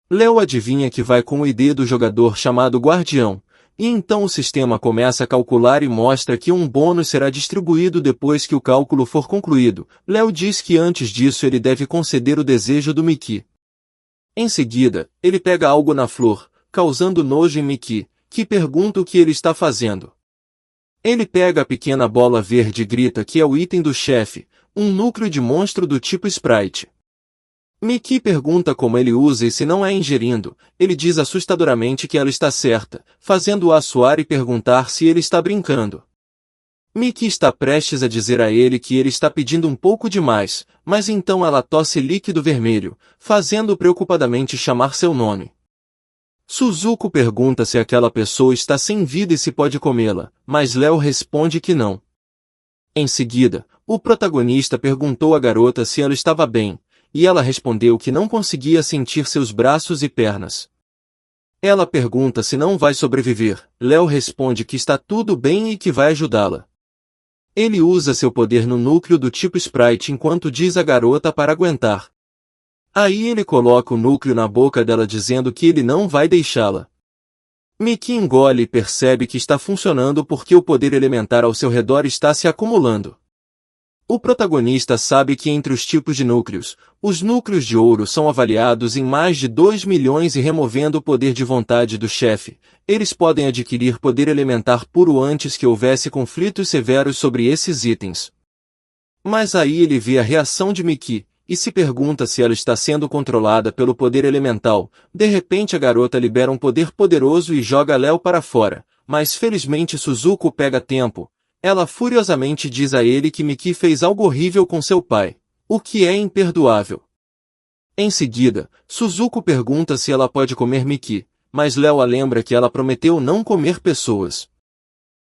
Léo adivinha que vai com o ID do jogador chamado Guardião, e então o sistema começa a calcular e mostra que um bônus será distribuído depois que o cálculo for concluído. Léo diz que antes disso ele deve conceder o desejo do Mickey. Em seguida, ele pega algo na flor, causando nojo em Mickey, que pergunta o que ele está fazendo. Ele pega a pequena bola verde e grita que é o item do chefe, um núcleo de monstro do tipo Sprite. Mickey pergunta como ele usa e se não é ingerindo, ele diz assustadoramente que ela está certa, fazendo-a suar e perguntar se ele está brincando. Mickey está prestes a dizer a ele que ele está pedindo um pouco demais, mas então ela tosse líquido vermelho, fazendo-o preocupadamente chamar seu nome. Suzuko pergunta se aquela pessoa está sem vida e se pode comê-la, mas Léo responde que não. Em seguida, o protagonista perguntou à garota se ela estava bem, e ela respondeu que não conseguia sentir seus braços e pernas. Ela pergunta se não vai sobreviver, Léo responde que está tudo bem e que vai ajudá-la. Ele usa seu poder no núcleo do tipo Sprite enquanto diz à garota para aguentar. Aí ele coloca o núcleo na boca dela dizendo que ele não vai deixá-la. Mickey engole e percebe que está funcionando porque o poder elementar ao seu redor está se acumulando. O protagonista sabe que entre os tipos de núcleos, os núcleos de ouro são avaliados em mais de 2 milhões e removendo o poder de vontade do chefe, eles podem adquirir poder elementar puro antes que houvesse conflitos severos sobre esses itens. Mas aí ele vê a reação de Mickey, e se pergunta se ela está sendo controlada pelo poder elemental. De repente a garota libera um poder poderoso e joga Léo para fora, mas felizmente Suzuko pega tempo. Ela furiosamente diz a ele que Mickey fez algo horrível com seu pai, o que é imperdoável. Em seguida, Suzuko pergunta se ela pode comer Mickey, mas Léo a lembra que ela prometeu não comer pessoas.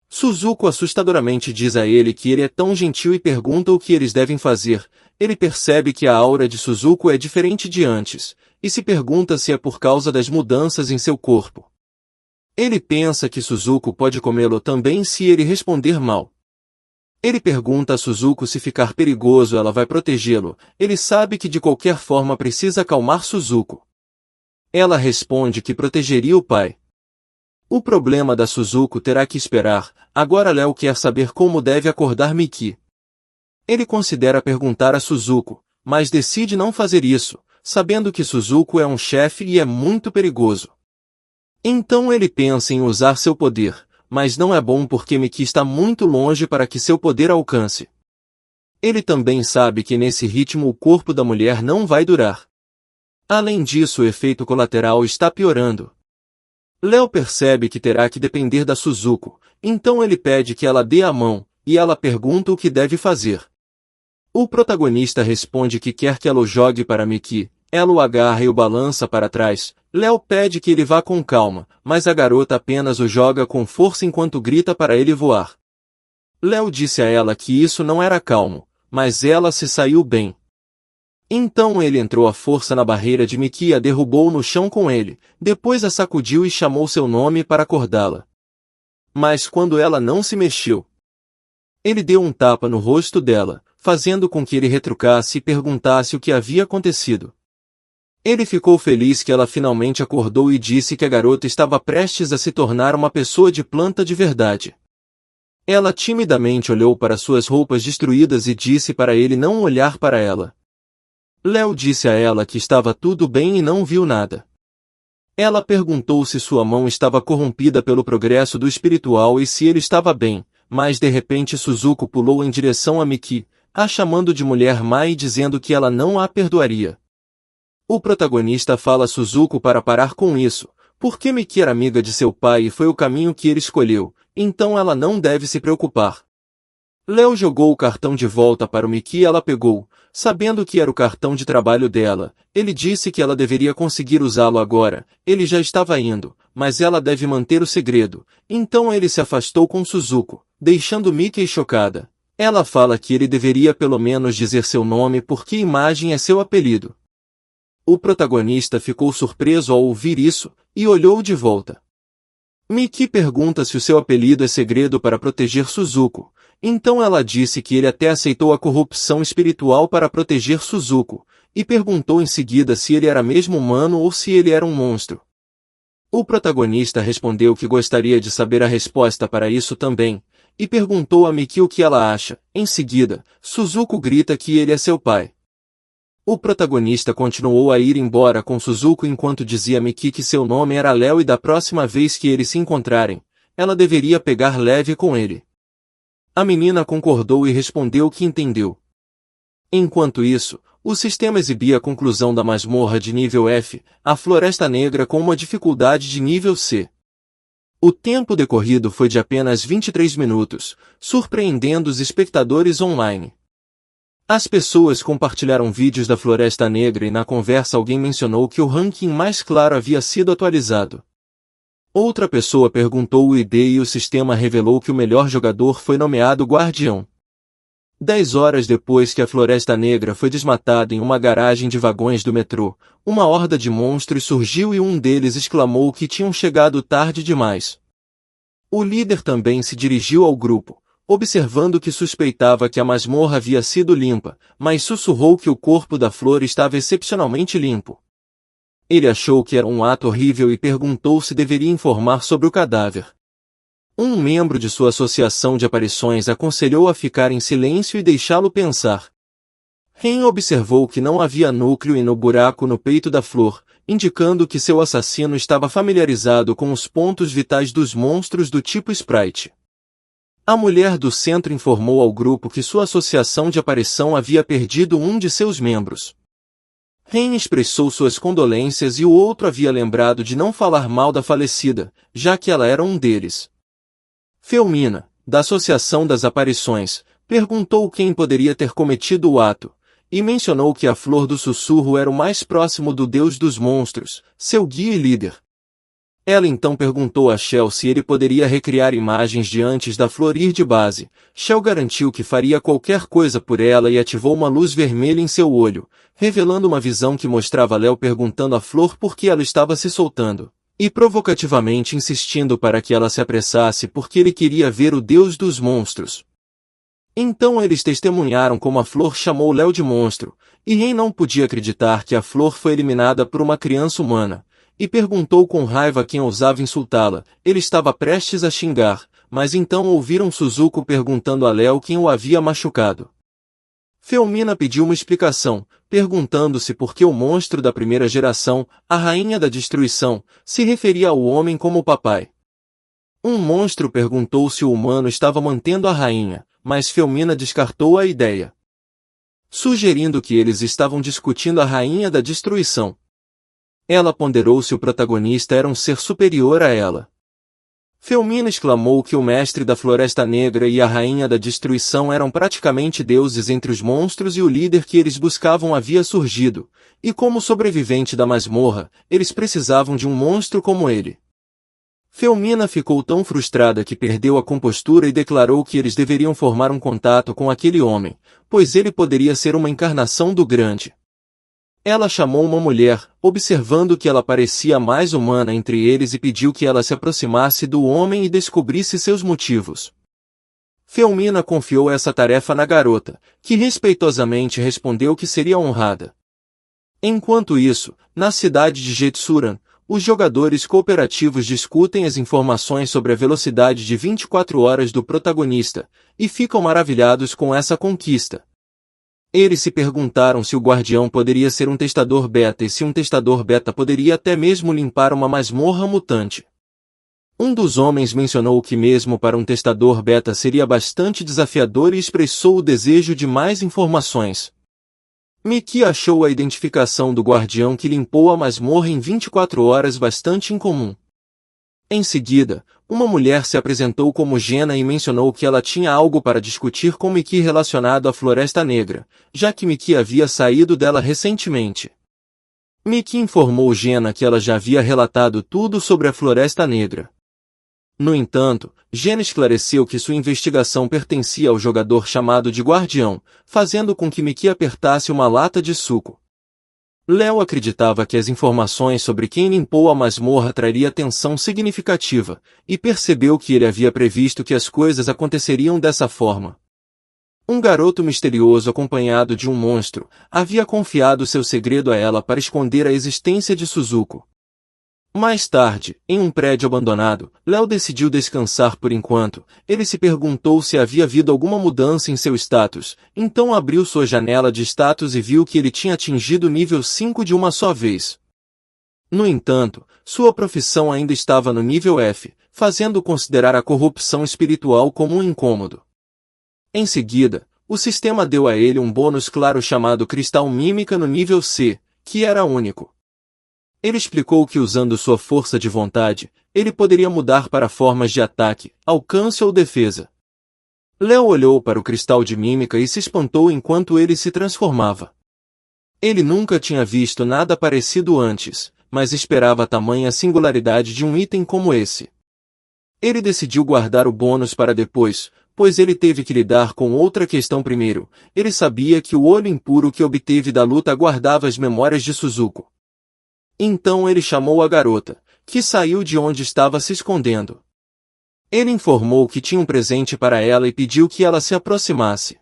Suzuko assustadoramente diz a ele que ele é tão gentil e pergunta o que eles devem fazer. Ele percebe que a aura de Suzuko é diferente de antes, e se pergunta se é por causa das mudanças em seu corpo. Ele pensa que Suzuko pode comê-lo também se ele responder mal. Ele pergunta a Suzuko se ficar perigoso ela vai protegê-lo, ele sabe que de qualquer forma precisa acalmar Suzuko. Ela responde que protegeria o pai. O problema da Suzuko terá que esperar, agora Léo quer saber como deve acordar Mickey. Ele considera perguntar a Suzuko, mas decide não fazer isso, sabendo que Suzuko é um chefe e é muito perigoso. Então ele pensa em usar seu poder, mas não é bom porque Mickey está muito longe para que seu poder alcance. Ele também sabe que nesse ritmo o corpo da mulher não vai durar. Além disso o efeito colateral está piorando. Léo percebe que terá que depender da Suzuko, então ele pede que ela dê a mão, e ela pergunta o que deve fazer. O protagonista responde que quer que ela o jogue para Mickey, ela o agarra e o balança para trás. Léo pede que ele vá com calma, mas a garota apenas o joga com força enquanto grita para ele voar. Léo disse a ela que isso não era calmo, mas ela se saiu bem. Então ele entrou à força na barreira de Mickey e a derrubou no chão com ele, depois a sacudiu e chamou seu nome para acordá-la. Mas quando ela não se mexeu, ele deu um tapa no rosto dela, fazendo com que ele retrucasse e perguntasse o que havia acontecido. Ele ficou feliz que ela finalmente acordou e disse que a garota estava prestes a se tornar uma pessoa de planta de verdade. Ela timidamente olhou para suas roupas destruídas e disse para ele não olhar para ela. Léo disse a ela que estava tudo bem e não viu nada. Ela perguntou se sua mão estava corrompida pelo progresso do espiritual e se ele estava bem, mas de repente Suzuko pulou em direção a Mickey, a chamando de mulher má e dizendo que ela não a perdoaria. O protagonista fala a Suzuko para parar com isso, porque Mickey era amiga de seu pai e foi o caminho que ele escolheu, então ela não deve se preocupar. Léo jogou o cartão de volta para o Mickey e ela pegou, sabendo que era o cartão de trabalho dela. Ele disse que ela deveria conseguir usá-lo agora, ele já estava indo, mas ela deve manter o segredo, então ele se afastou com Suzuko, deixando Mickey chocada. Ela fala que ele deveria pelo menos dizer seu nome porque Imagem é seu apelido. O protagonista ficou surpreso ao ouvir isso, e olhou de volta. Miki pergunta se o seu apelido é segredo para proteger Suzuko. Então ela disse que ele até aceitou a corrupção espiritual para proteger Suzuko, e perguntou em seguida se ele era mesmo humano ou se ele era um monstro. O protagonista respondeu que gostaria de saber a resposta para isso também, e perguntou a Miki o que ela acha. Em seguida, Suzuko grita que ele é seu pai. O protagonista continuou a ir embora com Suzuko enquanto dizia a Miki que seu nome era Léo e da próxima vez que eles se encontrarem, ela deveria pegar leve com ele. A menina concordou e respondeu que entendeu. Enquanto isso, o sistema exibia a conclusão da masmorra de nível F, a Floresta Negra com uma dificuldade de nível C. O tempo decorrido foi de apenas 23 minutos, surpreendendo os espectadores online. As pessoas compartilharam vídeos da Floresta Negra e na conversa alguém mencionou que o ranking mais claro havia sido atualizado. Outra pessoa perguntou o ID e o sistema revelou que o melhor jogador foi nomeado Guardião. 10 horas depois que a Floresta Negra foi desmatada em uma garagem de vagões do metrô, uma horda de monstros surgiu e um deles exclamou que tinham chegado tarde demais. O líder também se dirigiu ao grupo, observando que suspeitava que a masmorra havia sido limpa, mas sussurrou que o corpo da flor estava excepcionalmente limpo. Ele achou que era um ato horrível e perguntou se deveria informar sobre o cadáver. Um membro de sua associação de aparições aconselhou a ficar em silêncio e deixá-lo pensar. Ren observou que não havia núcleo e no buraco no peito da flor, indicando que seu assassino estava familiarizado com os pontos vitais dos monstros do tipo Sprite. A mulher do centro informou ao grupo que sua associação de aparição havia perdido um de seus membros. Ren expressou suas condolências e o outro havia lembrado de não falar mal da falecida, já que ela era um deles. Felmina, da Associação das Aparições, perguntou quem poderia ter cometido o ato, e mencionou que a Flor do Sussurro era o mais próximo do Deus dos Monstros, seu guia e líder. Ela então perguntou a Shell se ele poderia recriar imagens de antes da flor ir de base. Shell garantiu que faria qualquer coisa por ela e ativou uma luz vermelha em seu olho, revelando uma visão que mostrava Léo perguntando à flor por que ela estava se soltando, e provocativamente insistindo para que ela se apressasse porque ele queria ver o Deus dos Monstros. Então eles testemunharam como a flor chamou Léo de monstro, e Ren não podia acreditar que a flor foi eliminada por uma criança humana, e perguntou com raiva quem ousava insultá-la. Ele estava prestes a xingar, mas então ouviram Suzuko perguntando a Léo quem o havia machucado. Felmina pediu uma explicação, perguntando-se por que o monstro da primeira geração, a Rainha da Destruição, se referia ao homem como papai. Um monstro perguntou se o humano estava mantendo a rainha, mas Felmina descartou a ideia, sugerindo que eles estavam discutindo a Rainha da Destruição. Ela ponderou se o protagonista era um ser superior a ela. Felmina exclamou que o mestre da Floresta Negra e a Rainha da Destruição eram praticamente deuses entre os monstros e o líder que eles buscavam havia surgido, e como sobrevivente da masmorra, eles precisavam de um monstro como ele. Felmina ficou tão frustrada que perdeu a compostura e declarou que eles deveriam formar um contato com aquele homem, pois ele poderia ser uma encarnação do Grande. Ela chamou uma mulher, observando que ela parecia mais humana entre eles e pediu que ela se aproximasse do homem e descobrisse seus motivos. Felmina confiou essa tarefa na garota, que respeitosamente respondeu que seria honrada. Enquanto isso, na cidade de Jetsuran, os jogadores cooperativos discutem as informações sobre a velocidade de 24 horas do protagonista, e ficam maravilhados com essa conquista. Eles se perguntaram se o guardião poderia ser um testador beta e se um testador beta poderia até mesmo limpar uma masmorra mutante. Um dos homens mencionou que mesmo para um testador beta seria bastante desafiador e expressou o desejo de mais informações. Miki achou a identificação do guardião que limpou a masmorra em 24 horas bastante incomum. Em seguida, uma mulher se apresentou como Jena e mencionou que ela tinha algo para discutir com Miki relacionado à Floresta Negra, já que Miki havia saído dela recentemente. Miki informou Jena que ela já havia relatado tudo sobre a Floresta Negra. No entanto, Jena esclareceu que sua investigação pertencia ao jogador chamado de Guardião, fazendo com que Miki apertasse uma lata de suco. Léo acreditava que as informações sobre quem limpou a masmorra traria atenção significativa, e percebeu que ele havia previsto que as coisas aconteceriam dessa forma. Um garoto misterioso acompanhado de um monstro havia confiado seu segredo a ela para esconder a existência de Suzuko. Mais tarde, em um prédio abandonado, Léo decidiu descansar por enquanto. Ele se perguntou se havia havido alguma mudança em seu status, então abriu sua janela de status e viu que ele tinha atingido o nível 5 de uma só vez. No entanto, sua profissão ainda estava no nível F, fazendo considerar a corrupção espiritual como um incômodo. Em seguida, o sistema deu a ele um bônus claro chamado Cristal Mímica no nível C, que era único. Ele explicou que usando sua força de vontade, ele poderia mudar para formas de ataque, alcance ou defesa. Léo olhou para o cristal de mímica e se espantou enquanto ele se transformava. Ele nunca tinha visto nada parecido antes, mas esperava a tamanha singularidade de um item como esse. Ele decidiu guardar o bônus para depois, pois ele teve que lidar com outra questão primeiro. Ele sabia que o olho impuro que obteve da luta guardava as memórias de Suzuko. Então ele chamou a garota, que saiu de onde estava se escondendo. Ele informou que tinha um presente para ela e pediu que ela se aproximasse.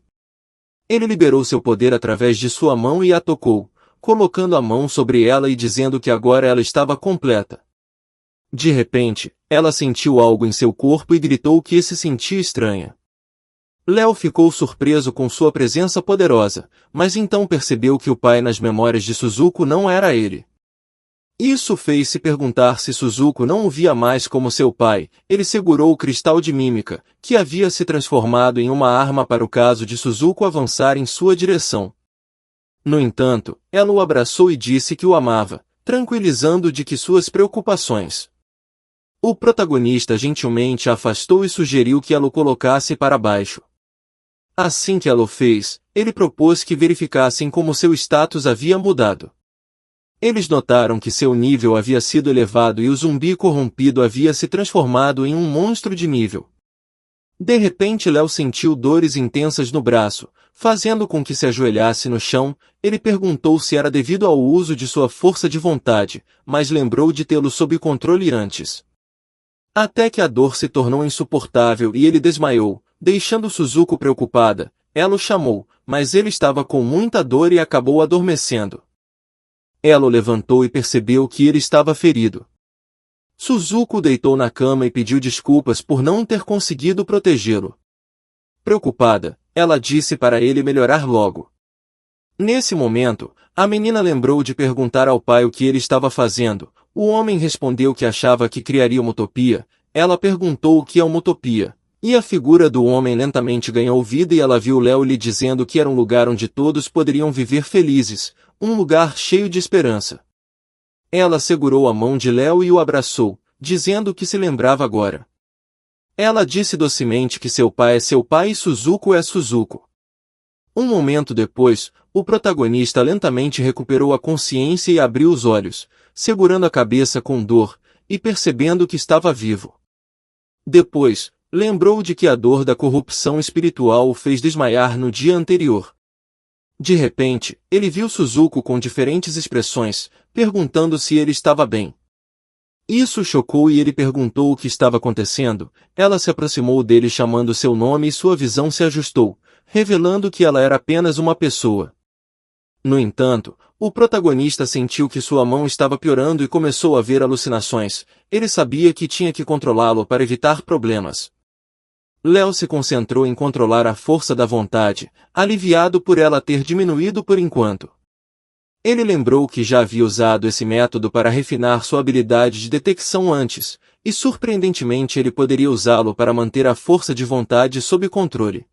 Ele liberou seu poder através de sua mão e a tocou, colocando a mão sobre ela e dizendo que agora ela estava completa. De repente, ela sentiu algo em seu corpo e gritou que se sentia estranha. Léo ficou surpreso com sua presença poderosa, mas então percebeu que o pai nas memórias de Suzuko não era ele. Isso fez-se perguntar se Suzuko não o via mais como seu pai. Ele segurou o cristal de mímica, que havia se transformado em uma arma para o caso de Suzuko avançar em sua direção. No entanto, ela o abraçou e disse que o amava, tranquilizando-o de que suas preocupações. O protagonista gentilmente a afastou e sugeriu que ela o colocasse para baixo. Assim que ela o fez, ele propôs que verificassem como seu status havia mudado. Eles notaram que seu nível havia sido elevado e o zumbi corrompido havia se transformado em um monstro de nível. De repente Léo sentiu dores intensas no braço, fazendo com que se ajoelhasse no chão. Ele perguntou se era devido ao uso de sua força de vontade, mas lembrou de tê-lo sob controle antes. Até que a dor se tornou insuportável e ele desmaiou, deixando Suzuko preocupada. Ela o chamou, mas ele estava com muita dor e acabou adormecendo. Ela o levantou e percebeu que ele estava ferido. Suzuko o deitou na cama e pediu desculpas por não ter conseguido protegê-lo. Preocupada, ela disse para ele melhorar logo. Nesse momento, a menina lembrou de perguntar ao pai o que ele estava fazendo. O homem respondeu que achava que criaria uma utopia. Ela perguntou o que é uma utopia. E a figura do homem lentamente ganhou vida e ela viu Léo lhe dizendo que era um lugar onde todos poderiam viver felizes, um lugar cheio de esperança. Ela segurou a mão de Léo e o abraçou, dizendo que se lembrava agora. Ela disse docemente que seu pai é seu pai e Suzuko é Suzuko. Um momento depois, o protagonista lentamente recuperou a consciência e abriu os olhos, segurando a cabeça com dor, e percebendo que estava vivo. Depois, lembrou de que a dor da corrupção espiritual o fez desmaiar no dia anterior. De repente, ele viu Suzuko com diferentes expressões, perguntando se ele estava bem. Isso o chocou e ele perguntou o que estava acontecendo. Ela se aproximou dele chamando seu nome e sua visão se ajustou, revelando que ela era apenas uma pessoa. No entanto, o protagonista sentiu que sua mão estava piorando e começou a ver alucinações. Ele sabia que tinha que controlá-lo para evitar problemas. Léo se concentrou em controlar a força da vontade, aliviado por ela ter diminuído por enquanto. Ele lembrou que já havia usado esse método para refinar sua habilidade de detecção antes, e surpreendentemente ele poderia usá-lo para manter a força de vontade sob controle.